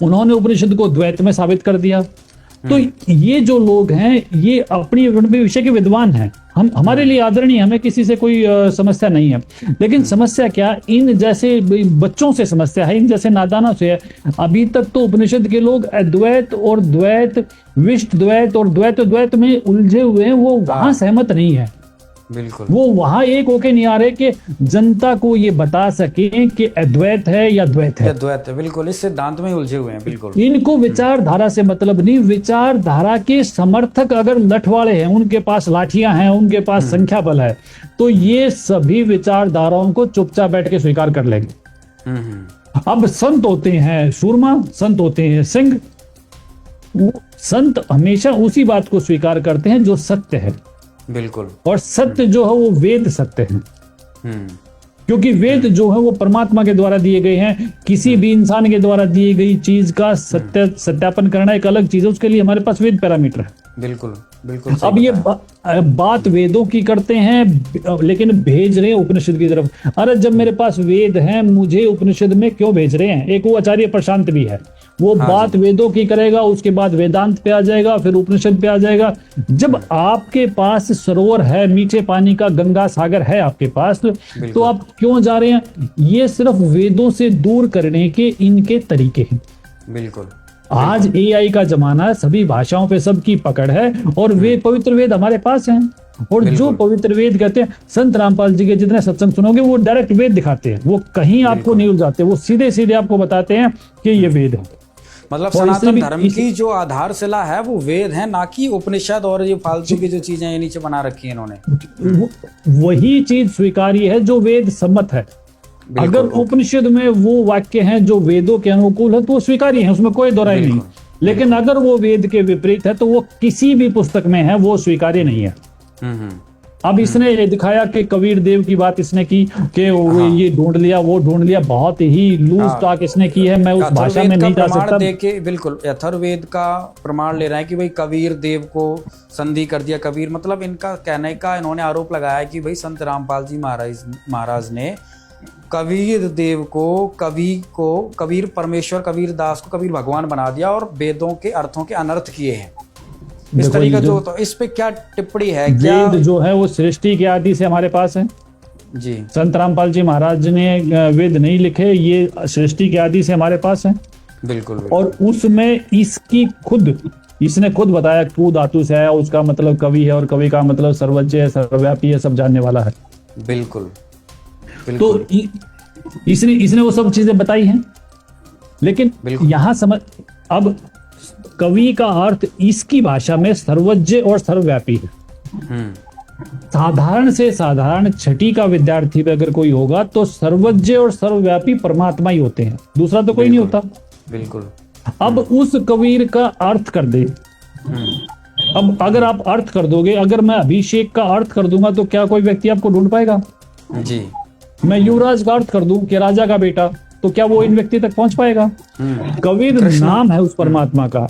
उन्होंने उपनिषद को द्वैत में साबित कर दिया। तो ये जो लोग हैं ये अपनी विषय के विद्वान हैं। हम, हमारे लिए आदरणीय, हमें किसी से कोई समस्या नहीं है। लेकिन समस्या क्या, इन जैसे बच्चों से समस्या है, इन जैसे नादानों से है। अभी तक तो उपनिषद के लोग अद्वैत और द्वैत, विशिष्ट द्वैत और द्वैत द्वैत में उलझे हुए हैं। वो वहां सहमत नहीं है। बिल्कुल, वो वहां एक होके नहीं आ रहे कि जनता को ये बता सके कि अद्वैत है या द्वैत है। द्वैत है, बिल्कुल, इस सिद्धांत में उलझे हुए हैं। बिल्कुल, इनको विचारधारा से मतलब नहीं। विचारधारा के समर्थक अगर लठवाड़े हैं, उनके पास लाठियां हैं, उनके पास संख्या बल है, तो ये सभी विचारधाराओं को चुपचाप बैठ के स्वीकार कर लेंगे। अब संत होते हैं सूरमा, संत होते हैं सिंह। संत हमेशा उसी बात को स्वीकार करते हैं जो सत्य है। बिल्कुल, और सत्य जो है वो वेद सत्य है। क्योंकि वेद जो है वो परमात्मा के द्वारा दिए गए हैं। किसी भी इंसान के द्वारा दी गई चीज का सत्यापन करना एक अलग चीज है। उसके लिए हमारे पास वेद पैरामीटर है। बिल्कुल, बिल्कुल। अब ये बात वेदों की करते हैं, लेकिन भेज रहे हैं उपनिषद की तरफ। अरे जब मेरे पास वेद हैं, मुझे उपनिषद में क्यों भेज रहे हैं? एक वो आचार्य प्रशांत भी है, वो बात वेदों की करेगा, उसके बाद वेदांत पे आ जाएगा, फिर उपनिषद पे आ जाएगा। जब आपके पास सरोवर है, मीठे पानी का गंगा सागर है आपके पास, तो आप क्यों जा रहे हैं? ये सिर्फ वेदों से दूर करने के इनके तरीके हैं। बिल्कुल, आज एआई का जमाना है, सभी भाषाओं पे सबकी पकड़ है, और वे पवित्र वेद हमारे पास हैं। और जो पवित्र वेद कहते हैं, संत रामपाल जी के जितने सत्संग सुनोगे वो डायरेक्ट वेद दिखाते हैं। वो कहीं आपको नहीं उलझाते, वो सीधे सीधे आपको बताते हैं कि ये वेद है। मतलब सनातन धर्म की जो आधारशिला है वो वेद है, ना कि उपनिषद और ये फालतू की जो चीजें ये नीचे बना रखी है इन्होंने। वही चीज स्वीकार्य है जो वेद सम्मत है। अगर उपनिषद में वो वाक्य हैं जो वेदों के अनुकूल है तो वो स्वीकार्य है, उसमें कोई दोहराई नहीं। लेकिन अगर वो वेद के विपरीत है तो वो किसी भी पुस्तक में है, वो स्वीकार्य नहीं है। अब इसने ये दिखाया कि कबीर देव की बात इसने की कि ये ढूंढ लिया, वो ढूंढ लिया, बहुत ही लूज टॉक इसने की है। मैं उस भाषा में नहीं जा सकता। देखे बिल्कुल अथर्ववेद का प्रमाण ले रहा है कि भाई कबीर देव को संधि कर दिया। कबीर मतलब इनका कहने का, इन्होंने आरोप लगाया कि भाई संत रामपाल जी महाराज ने कबीर देव को कबीर परमेश्वर, कबीर दास को कबीर भगवान बना दिया और वेदों के अर्थों के अनर्थ किए हैं। इस तरीके जो, तो इस पे क्या टिप्पणी है? वेद जो है वो सृष्टि के आदि से हमारे पास है जी। संत रामपाल जी महाराज ने वेद नहीं लिखे, ये सृष्टि के आदि से हमारे पास है। बिल्कुल। और उसमें इसने खुद बताया कु धातु से है, उसका मतलब कवि है, और कवि का मतलब सर्वज्ञ है, सर्वव्यापी है, सब जानने वाला है। बिल्कुल। तो इसने वो सब चीजें बताई हैं। लेकिन यहां समझ, अब कवि का अर्थ इसकी भाषा में सर्वज्ञ और सर्वव्यापी है। साधारण से साधारण छठी का विद्यार्थी भी अगर कोई होगा तो सर्वज्ञ और सर्वव्यापी परमात्मा ही होते हैं, दूसरा तो कोई नहीं होता। बिल्कुल। अब उस कबीर का अर्थ कर दे। अब अगर आप अर्थ कर दोगे, अगर मैं अभिषेक का अर्थ कर दूंगा तो क्या कोई व्यक्ति आपको ढूंढ पाएगा? जी। मैं युवराज का अर्थ कर दूं कि राजा का बेटा, तो क्या वो इन व्यक्ति तक पहुंच पाएगा? कबीर नाम है उस परमात्मा का,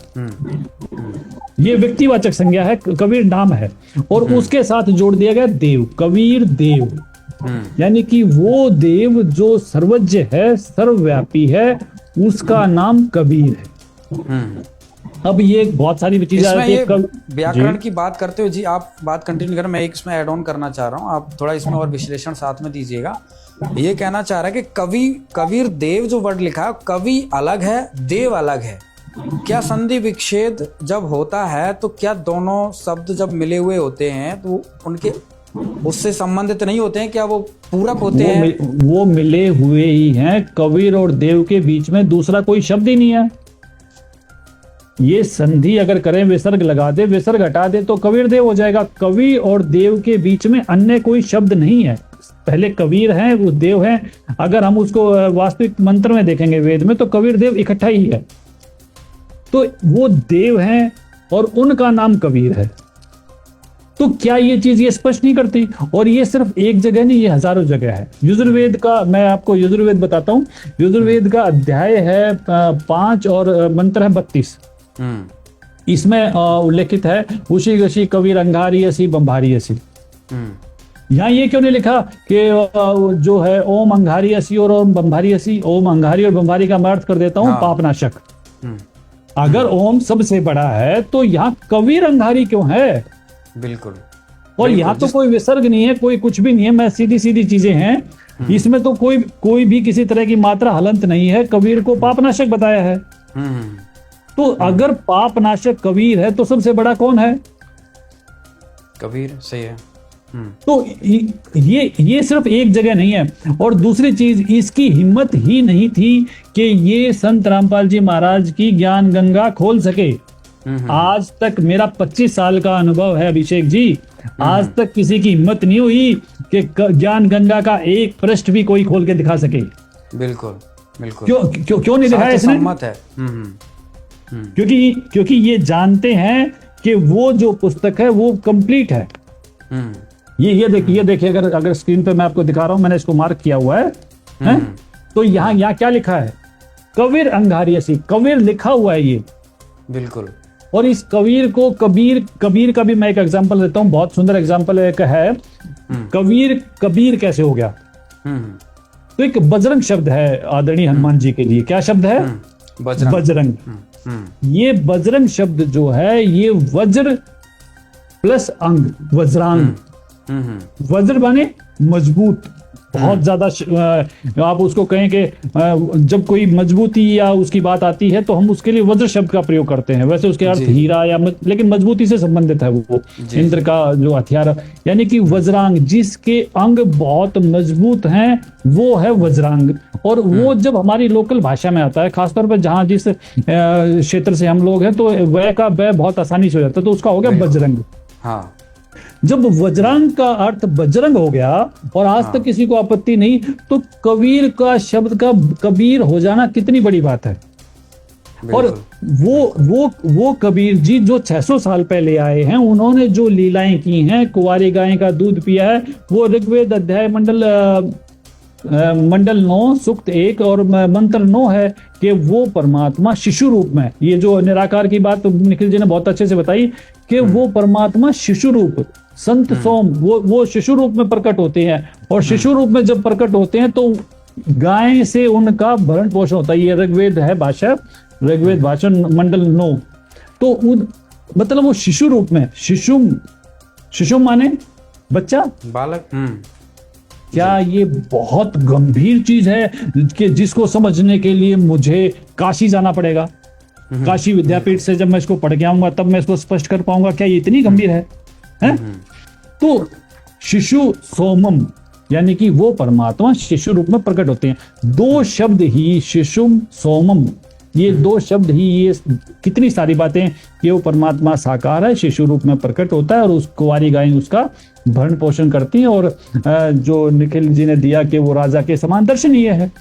ये व्यक्तिवाचक संज्ञा है, कबीर नाम है, और उसके साथ जोड़ दिया गया देव, कबीर देव, यानी कि वो देव जो सर्वज्ञ है, सर्वव्यापी है, उसका नाम कबीर है। अब ये बहुत सारी चीजें आती है। व्याकरण की बात करते हुए जी आप बात कंटिन्यू करें, मैं एक इसमें ऐड ऑन करना चाह रहा हूँ, आप थोड़ा इसमें और विश्लेषण साथ में दीजिएगा। ये कहना चाह रहा है कि कबीर देव जो वर्ड लिखा है, कवि अलग है, देव अलग है। क्या संधि विच्छेद जब होता है तो क्या दोनों शब्द जब मिले हुए होते हैं तो उनके उससे संबंधित नहीं होते हैं? क्या वो पूरक होते हैं? वो मिले हुए ही हैं। कबीर और देव के बीच में दूसरा कोई शब्द ही नहीं है। ये संधि अगर करें, विसर्ग लगा दे, विसर्ग हटा दे तो कबीर देव हो जाएगा। कवि और देव के बीच में अन्य कोई शब्द नहीं है। पहले कबीर है, वो देव है। अगर हम उसको वास्तविक मंत्र में देखेंगे वेद में, तो कबीर देव इकट्ठा ही है। तो वो देव हैं और उनका नाम कबीर है। तो क्या ये चीज ये स्पष्ट नहीं करती? और ये सिर्फ एक जगह नहीं, ये हजारों जगह है। यजुर्वेद का, मैं आपको यजुर्वेद बताता हूँ। यजुर्वेद का अध्याय है 5 और मंत्र है 32। इसमें उल्लेखित है उशी गशी कबीर अंगारियसी बंभारियसी। यहाँ ये क्यों नहीं लिखा कि जो है ओम अंगारियसी और ओम बंभारियसी? ओम अंगारी और बंभारी का मैं अर्थ कर देता हूँ पापनाशक। अगर ओम सबसे बड़ा है तो यहाँ कबीर अंगारी क्यों है? बिल्कुल। और यहाँ तो कोई विसर्ग नहीं है, कोई कुछ भी नहीं है, मैं सीधी सीधी चीजें हैं। इसमें तो कोई भी किसी तरह की मात्रा हलंत नहीं है। कबीर को पापनाशक बताया है। तो अगर पापनाशक कबीर है तो सबसे बड़ा कौन है? कबीर। सही है। तो ये सिर्फ एक जगह नहीं है। और दूसरी चीज, इसकी हिम्मत ही नहीं थी कि ये संत रामपाल जी महाराज की ज्ञान गंगा खोल सके। आज तक मेरा 25 साल का अनुभव है अभिषेक जी, आज तक किसी की हिम्मत नहीं हुई कि ज्ञान गंगा का एक पृष्ठ भी कोई खोल के दिखा सके। बिल्कुल बिल्कुल। क्यों नहीं दिखाया इसने? सम्मत है। क्योंकि ये जानते हैं कि वो जो पुस्तक है वो कंप्लीट है। ये देखिए अगर स्क्रीन पे मैं आपको दिखा रहा हूं, मैंने इसको मार्क किया हुआ है। तो यहाँ क्या लिखा है? कबीर अंगारियसी, कबीर लिखा हुआ है ये। बिल्कुल। और इस कबीर को कबीर का भी मैं एक एग्जांपल देता हूं, बहुत सुंदर एग्जांपल एक है। कबीर कैसे हो गया? तो एक बजरंग शब्द है आदरणीय हनुमान जी के लिए। क्या शब्द है? बजरंग। ये बजरंग शब्द जो है, ये वज्र प्लस अंग, वज्रांग। वज्र माने मजबूत, बहुत ज्यादा। आप उसको कहें कि जब कोई मजबूती या उसकी बात आती है तो हम उसके लिए वज्र शब्द का प्रयोग करते हैं। वैसे उसके अर्थ हीरा या लेकिन मजबूती से संबंधित है वो इंद्र का जो हथियार, यानी कि वज्रांग, जिसके अंग बहुत मजबूत हैं, वो है वज्रांग। और वो जब हमारी लोकल भाषा में आता है, खासतौर पर जहां जिस क्षेत्र से हम लोग हैं, तो वह का वह बहुत आसानी से हो जाता है, तो उसका हो गया बजरंग। हाँ। जब वज्रांग का अर्थ बजरंग हो गया और आज तक किसी को आपत्ति नहीं, तो कबीर का शब्द का कबीर हो जाना कितनी बड़ी बात है। और वो कबीर जी जो 600 साल पहले आए हैं, उन्होंने जो लीलाएं की हैं, कुंवारी गाय का दूध पिया है, वो ऋग्वेद अध्याय मंडल 9 सूक्त 1 और मंत्र 9 है कि वो परमात्मा शिशु रूप में, ये जो निराकार की बात निखिल जी ने बहुत अच्छे से बताई कि वो परमात्मा शिशु रूप, संत सोम, वो शिशु रूप में प्रकट होते हैं। और शिशु रूप में जब प्रकट होते हैं तो गाय से उनका भरण पोषण होता है। ये ऋग्वेद है भाषा, ऋग्वेद भाषण मंडल 9। तो मतलब वो शिशु रूप में, शिशु माने बच्चा, बालक। क्या ये बहुत गंभीर चीज है कि जिसको समझने के लिए मुझे काशी जाना पड़ेगा? काशी विद्यापीठ से जब मैं इसको पढ़ के आऊंगा तब मैं इसको स्पष्ट कर पाऊंगा। क्या ये इतनी गंभीर है? तो शिशु सोमम, यानी कि वो परमात्मा शिशु रूप में प्रकट होते हैं। 2 शब्द ही शिशुम सोमम, ये दो शब्द ही, ये कितनी सारी बातें कि वो परमात्मा साकार है, शिशु रूप में प्रकट होता है और उस कुंवारी गाय उसका भरण पोषण करती है। और जो निखिल जी ने दिया कि वो राजा के समान दर्शनीय है।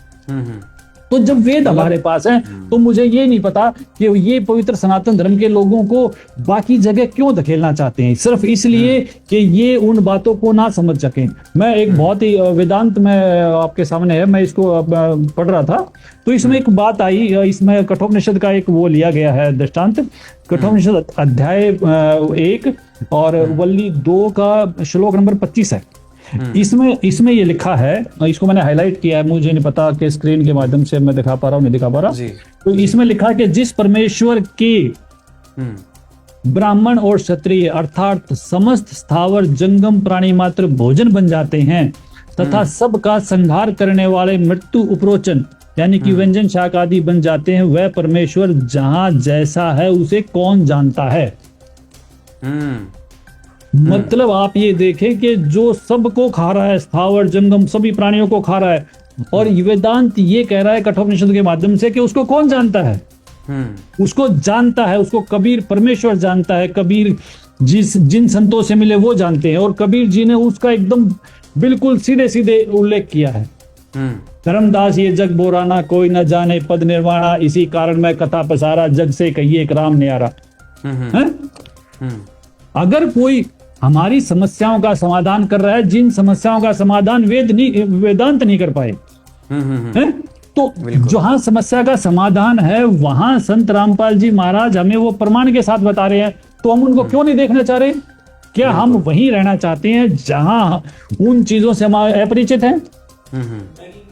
तो जब वेद हमारे पास है तो मुझे ये नहीं पता कि ये पवित्र सनातन धर्म के लोगों को बाकी जगह क्यों धकेलना चाहते हैं, सिर्फ इसलिए कि ये उन बातों को ना समझ सकें। मैं एक बहुत ही वेदांत में आपके सामने है, मैं इसको पढ़ रहा था तो इसमें एक बात आई, इसमें कठोपनिषद का एक वो लिया गया है दृष्टांत। कठोपनिषद अध्याय 1 और वल्ली 2 का श्लोक नंबर 25 है। इसमें ये लिखा है, इसको मैंने हाईलाइट किया है, मुझे नहीं पता कि स्क्रीन के माध्यम से मैं दिखा पा रहा हूँ नहीं दिखा पा रहा। तो इसमें लिखा है कि जिस परमेश्वर के ब्राह्मण और क्षत्रिय अर्थात समस्त स्थावर जंगम प्राणी मात्र भोजन बन जाते हैं तथा सबका संहार करने वाले मृत्यु उपरोचन यानी कि व्यंजन शाक आदि बन जाते हैं, वह परमेश्वर जहां जैसा है उसे कौन जानता है। मतलब आप ये देखें कि जो सबको खा रहा है, स्थावर जंगम सभी प्राणियों को खा रहा है, और वेदांत ये कह रहा है कठोपनिषद के माध्यम से कि उसको कौन जानता है। उसको जानता है, उसको कबीर परमेश्वर जानता है। कबीर जिन संतों से मिले वो जानते हैं, और कबीर जी ने उसका एकदम बिल्कुल सीधे सीधे उल्लेख किया है। धर्मदास ये जग बोराना कोई न जाने पद निर्वाणा, इसी कारण मैं कथा पसारा जग से कहिए एक राम न्यारा। अगर कोई हमारी समस्याओं का समाधान कर रहा है, जिन समस्याओं का समाधान वेदांत नहीं कर पाए, तो जहां समस्या का समाधान है वहां संत रामपाल जी महाराज हमें वो प्रमाण के साथ बता रहे हैं, तो हम उनको क्यों नहीं देखना चाह रहे? क्या हम वहीं रहना चाहते हैं जहां उन चीजों से हम अपरिचित हैं?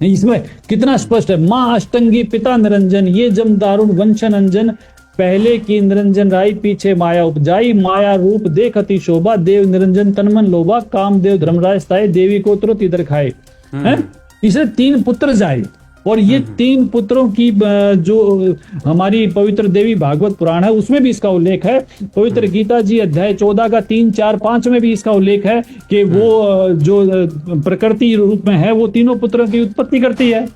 इसमें कितना स्पष्ट है, माँ अष्टंगी पिता निरंजन, ये जम दारुण वंशन अंजन, पहले की निरंजन राई पीछे माया उपजाई, माया रूप देख अति शोभा, देव निरंजन तनमन लोभा, काम देव धर्मराज स्थाई, देवी को तुरंत इधर खाए। इसे 3 पुत्र जाए, और ये 3 पुत्रों की जो हमारी पवित्र देवी भागवत पुराण है उसमें भी इसका उल्लेख है। पवित्र गीता जी अध्याय 14 का 3, 4, 5 में भी इसका उल्लेख है कि वो जो प्रकृति रूप में है वो तीनों पुत्रों की उत्पत्ति करती है।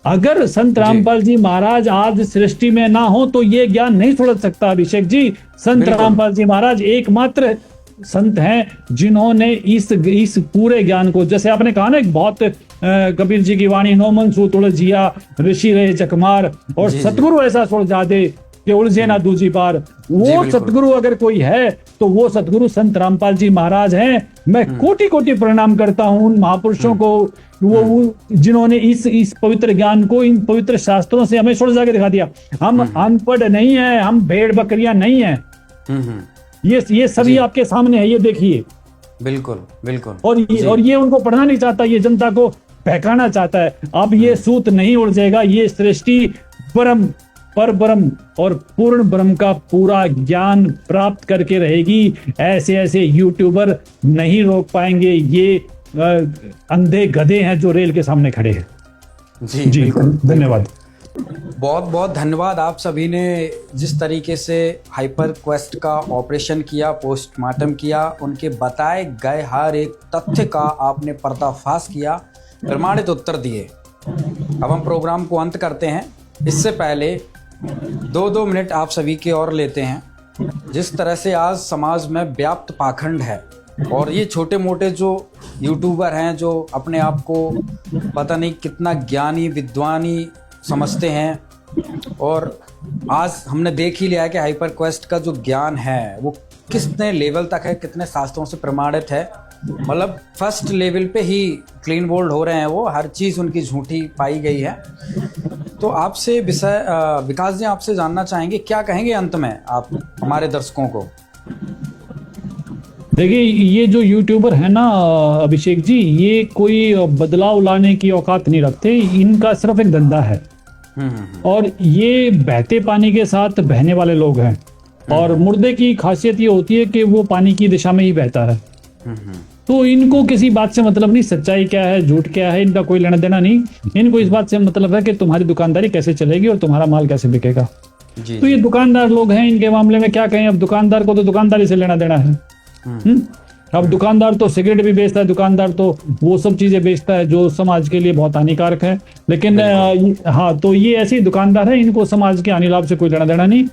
अगर संत रामपाल जी महाराज आज सृष्टि में ना हो तो ये ज्ञान नहीं सुलझ सकता अभिषेक जी। संत रामपाल जी महाराज एकमात्र संत हैं जिन्होंने इस पूरे ज्ञान को, जैसे आपने कहा ना, एक बहुत कबीर जी की वाणी, नो मन सू तुलजिया ऋषि रहे चकमार, और सतगुरु ऐसा सुलझा दे कि उलझे ना दूजी पार। वो सतगुरु अगर कोई है तो वो सतगुरु संत रामपाल जी महाराज हैं। मैं कोटि कोटि प्रणाम करता हूं उन महापुरुषों को, वो जिन्होंने इस पवित्र ज्ञान को इन पवित्र शास्त्रों से हमें सुलझा के दिखा दिया। हम अनपढ़ नहीं है, हम भेड़ बकरियां नहीं है। ये सभी आपके सामने है, ये देखिए। बिल्कुल बिल्कुल। और ये उनको पढ़ना नहीं चाहता, ये जनता को बहकाना चाहता है। अब ये सूत नहीं उलझेगा, ये सृष्टि परम पर ब्रह्म और पूर्ण ब्रह्म का पूरा ज्ञान प्राप्त करके रहेगी। ऐसे यूट्यूबर नहीं रोक पाएंगे, ये अंधे गधे हैं जो रेल के सामने खड़े हैं। जी धन्यवाद। बहुत बहुत धन्यवाद आप सभी ने जिस तरीके से हाइपर क्वेस्ट का ऑपरेशन किया, पोस्टमार्टम किया, उनके बताए गए हर एक तथ्य का आपने पर्दाफाश किया, प्रमाणित उत्तर दिए। अब हम प्रोग्राम को अंत करते हैं। इससे पहले 2-2 मिनट आप सभी की ओर लेते हैं। जिस तरह से आज समाज में व्याप्त पाखंड है, और ये छोटे मोटे जो यूट्यूबर हैं जो अपने आप को पता नहीं कितना ज्ञानी विद्वानी समझते हैं, और आज हमने देख ही लिया है कि हाइपर क्वेस्ट का जो ज्ञान है वो कितने लेवल तक है, कितने शास्त्रों से प्रमाणित है। मतलब फर्स्ट लेवल पे ही क्लीन बोल्ड हो रहे हैं वो, हर चीज़ उनकी झूठी पाई गई है। तो आपसे विकास जी आपसे जानना चाहेंगे, क्या कहेंगे अंत में आप हमारे दर्शकों को? देखिए, ये जो यूट्यूबर है ना अभिषेक जी, ये कोई बदलाव लाने की औकात नहीं रखते, इनका सिर्फ एक धंधा है। और ये बहते पानी के साथ बहने वाले लोग हैं, और मुर्दे की खासियत ये होती है कि वो पानी की दिशा में ही बहता है। तो इनको किसी बात से मतलब नहीं, सच्चाई क्या है झूठ क्या है इनका कोई लेना देना नहीं। इनको इस बात से मतलब है कि तुम्हारी दुकानदारी कैसे चलेगी और तुम्हारा माल कैसे बिकेगा। तो ये दुकानदार लोग हैं, इनके मामले में क्या कहें, अब दुकानदार को तो दुकानदारी से लेना देना है। अब दुकानदार तो सिगरेट भी बेचता है, दुकानदार तो वो सब चीजें बेचता है जो समाज के लिए बहुत हानिकारक है। लेकिन हाँ, तो ये ऐसे ही दुकानदार है, इनको समाज के हानि लाभ से कोई लेना देना नहीं।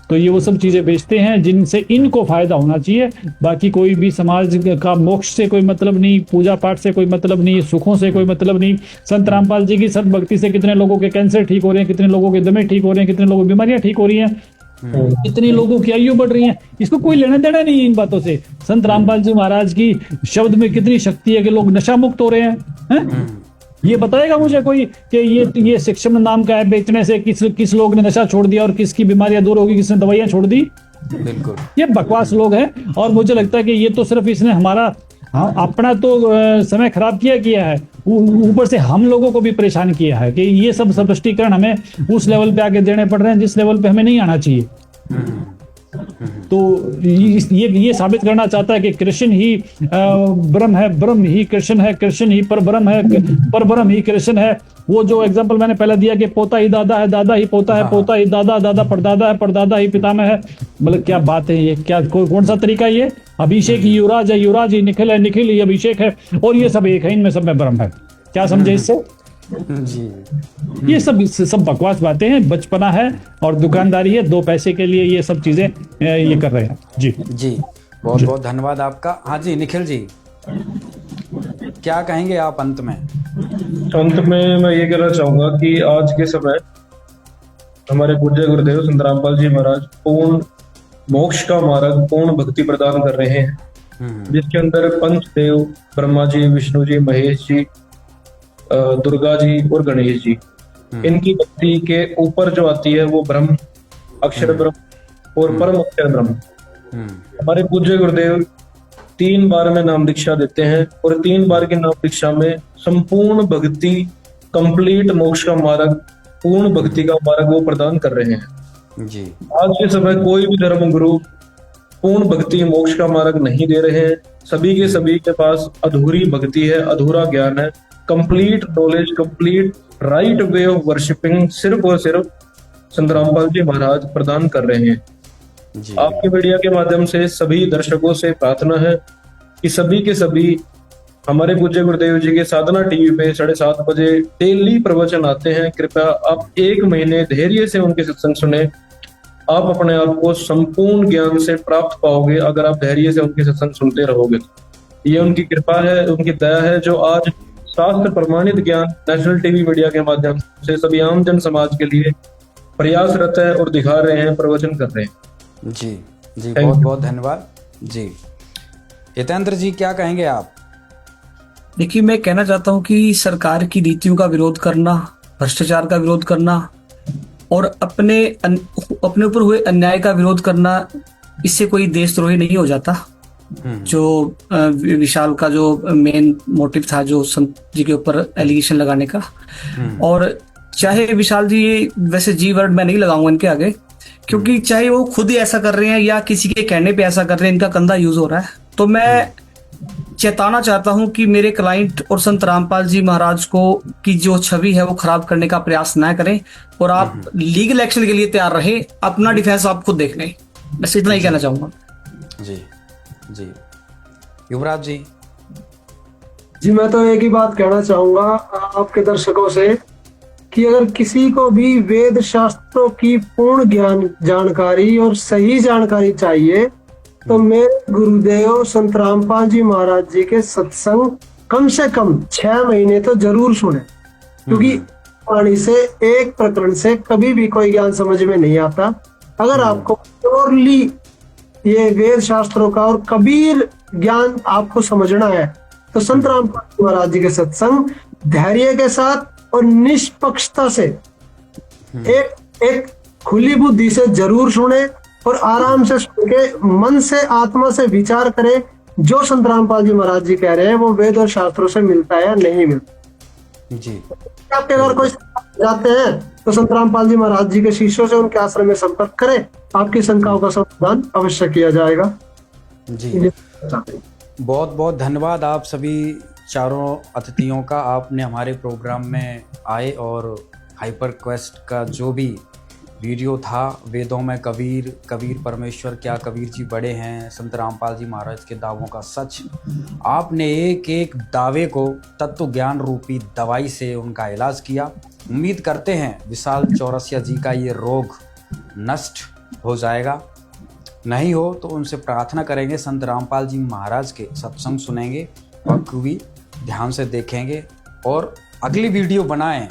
तो ये वो सब चीजें बेचते हैं जिनसे इनको फायदा होना चाहिए। बाकी कोई भी समाज का मोक्ष से कोई मतलब नहीं, पूजा पाठ से कोई मतलब नहीं, सुखों से कोई मतलब नहीं। संत रामपाल जी की सद्भक्ति से कितने लोगों के कैंसर ठीक हो रहे हैं, कितने लोगों के दमे ठीक हो रहे हैं, कितने लोगों की बीमारियां ठीक हो रही हैं, कितने लोगों की आयु बढ़ रही है। इसको कोई लेना देना नहीं है इन बातों से। संत रामपाल जी महाराज की शब्द में कितनी शक्ति है कि लोग नशा मुक्त हो रहे हैं। ये बताएगा मुझे कोई कि ये शिक्षम नाम का ऐप बेचने से किस लोग ने नशा छोड़ दिया और किसकी बीमारियां दूर होगी, किसने दवाइयां छोड़ दी। बिल्कुल, ये बकवास लोग हैं। और मुझे लगता है कि ये तो सिर्फ इसने हमारा अपना तो समय खराब किया है, ऊपर से हम लोगों को भी परेशान किया है कि ये सब स्पष्टीकरण हमें उस लेवल पे आगे देने पड़ रहे हैं जिस लेवल पे हमें नहीं आना चाहिए। तो ये साबित करना चाहता है कि कृष्ण ही ब्रह्म है, ब्रह्म ही कृष्ण है, कृष्ण ही पर ब्रह्म है, पर ब्रह्म ही कृष्ण है। वो जो एग्जांपल मैंने पहले दिया कि पोता ही दादा है, दादा ही पोता है, पोता ही दादा, दादा परदादा है, परदादा ही पितामह है। मतलब क्या बात है ये, क्या कौन सा तरीका है ये? अभिषेक ही युवराज है, युवराज ही निखिल है, निखिल ही अभिषेक है, और ये सब एक है, इनमें सब में ब्रह्म है। क्या समझे इससे? जी, ये सब बकवास बातें हैं, बचपना है और दुकानदारी है, 2 पैसे के लिए ये सब चीजें ये कर रहे हैं। जी जी, बहुत बहुत धन्यवाद आपका। हाँ जी, निखिल जी, क्या कहेंगे आप अंत में? अंत में मैं ये कहना चाहूंगा कि आज के समय हमारे पूज्य गुरुदेव संत रामपाल जी महाराज पूर्ण मोक्ष का मार्ग, पूर्ण भक्ति प्रदान कर रहे हैं, जिसके अंदर पंचदेव ब्रह्मा जी, विष्णु जी, महेश जी, दुर्गा जी और गणेश जी, इनकी भक्ति के ऊपर जो आती है वो ब्रह्म, अक्षर ब्रह्म और परम अक्षर ब्रह्म। हमारे पूज्य गुरुदेव 3 बार में नाम दीक्षा देते हैं और 3 बार की नाम दीक्षा में संपूर्ण भक्ति, कंप्लीट मोक्ष का मार्ग, पूर्ण भक्ति का मार्ग वो प्रदान कर रहे हैं। जी, आज के समय कोई भी धर्म गुरु पूर्ण भक्ति मोक्ष का मार्ग नहीं दे रहे हैं। सभी के पास अधूरी भक्ति है, अधूरा ज्ञान है। Complete knowledge, complete right way of worshipping सिर्फ और सिर्फ संत रामपाल जी महाराज प्रदान कर रहे हैं। आपके मीडिया के माध्यम से सभी दर्शकों से प्रार्थना है कि सभी के सभी हमारे पूज्य गुरुदेव जी के साधना टीवी पे 7:30 बजे डेली प्रवचन आते हैं। कृपया आप 1 महीने धैर्य से उनके सत्संग सुने। आप अपने आप को संपूर्ण ज्ञान से प्राप्त पाओगे अगर आप धैर्य से उनके सत्संग सुनते रहोगे। ये उनकी कृपा है, उनकी दया है, जो आज शास्त्र प्रमाणित ज्ञान नेशनल टीवी मीडिया के माध्यम से सभी आम जन समाज के लिए प्रयासरत है और दिखा रहे हैं, प्रवचन कर रहे हैं। जी जी, बहुत बहुत धन्यवाद जी। हितेंद्र जी, क्या कहेंगे आप? देखिए, मैं कहना चाहता हूं कि सरकार की नीतियों का विरोध करना, भ्रष्टाचार का विरोध करना और अपने ऊपर हुए अन्याय का विरोध करना, इससे कोई देशद्रोही नहीं हो जाता। जो विशाल का जो मेन मोटिव था, जो संत जी के ऊपर एलिगेशन लगाने का, और चाहे विशाल जी, ये वैसे जी वर्ड मैं नहीं लगाऊंगा इनके आगे, क्योंकि चाहे वो खुद ही ऐसा कर रहे हैं या किसी के कहने पे ऐसा कर रहे हैं, इनका कंधा यूज हो रहा है। तो मैं चेताना चाहता हूं कि मेरे क्लाइंट और संत रामपाल जी महाराज को की जो छवि है वो खराब करने का प्रयास ना करें, और आप लीगल एक्शन के लिए तैयार रहे। अपना डिफेंस आप खुद देख लें, बस इतना ही कहना चाहूंगा। जी जी, युवराज जी। जी, मैं तो एक ही बात कहना चाहूंगा आपके दर्शकों से कि अगर किसी को भी वेद शास्त्रों की पूर्ण ज्ञान जानकारी और सही जानकारी चाहिए तो मेरे गुरुदेव संत रामपाल जी महाराज जी के सत्संग कम से कम 6 महीने तो जरूर सुने, क्योंकि वाणी से, एक प्रकरण से कभी भी कोई ज्ञान समझ में नहीं आता। अगर आपको प्योरली ये वेद शास्त्रों का और कबीर ज्ञान आपको समझना है तो संत रामपाल महाराज जी के सत्संग धैर्य के साथ और निष्पक्षता से एक खुली बुद्धि से जरूर सुने और आराम से सुन के मन से, आत्मा से विचार करें जो संत रामपाल जी महाराज जी कह रहे हैं वो वेद और शास्त्रों से मिलता है या नहीं मिलता। जी, आपके अगर कोई जाते हैं तो संत रामपाल जी महाराज जी के शिष्यों से उनके आश्रम में संपर्क करें, आपकी शंकाओं का समाधान अवश्य किया जाएगा। जी, बहुत बहुत धन्यवाद आप सभी चारों अतिथियों का। आपने हमारे प्रोग्राम में आए और हाइपर क्वेस्ट का जो भी वीडियो था वेदों में कबीर, कबीर परमेश्वर, क्या कबीर जी बड़े हैं, संत रामपाल जी महाराज के दावों का सच। आपने एक एक दावे को तत्व ज्ञान रूपी दवाई से उनका इलाज किया। उम्मीद करते हैं विशाल चौरसिया जी का ये रोग नष्ट हो जाएगा। नहीं हो तो उनसे प्रार्थना करेंगे, संत रामपाल जी महाराज के सत्संग सुनेंगे, बखूबी ध्यान से देखेंगे और अगली वीडियो बनाएं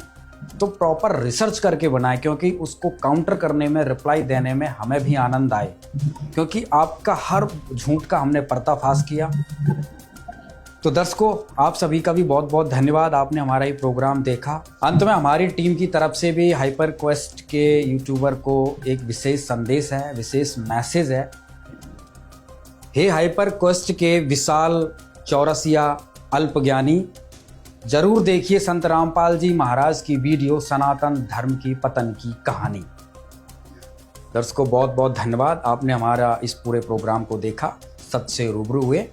तो प्रॉपर रिसर्च करके बनाएं, क्योंकि उसको काउंटर करने में, रिप्लाई देने में हमें भी आनंद आए, क्योंकि आपका हर झूठ का हमने पर्दाफाश किया। तो दर्शकों, आप सभी का भी बहुत बहुत धन्यवाद, आपने हमारा ये प्रोग्राम देखा। अंत में हमारी टीम की तरफ से भी हाइपर क्वेस्ट के यूट्यूबर को एक विशेष संदेश है, विशेष मैसेज है। हे हाइपर क्वेस्ट के विशाल चौरसिया अल्पज्ञानी, जरूर देखिए संत रामपाल जी महाराज की वीडियो सनातन धर्म की पतन की कहानी। दर्शकों, बहुत बहुत धन्यवाद, आपने हमारा इस पूरे प्रोग्राम को देखा, सच से रूबरू हुए।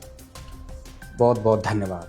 बहुत बहुत धन्यवाद।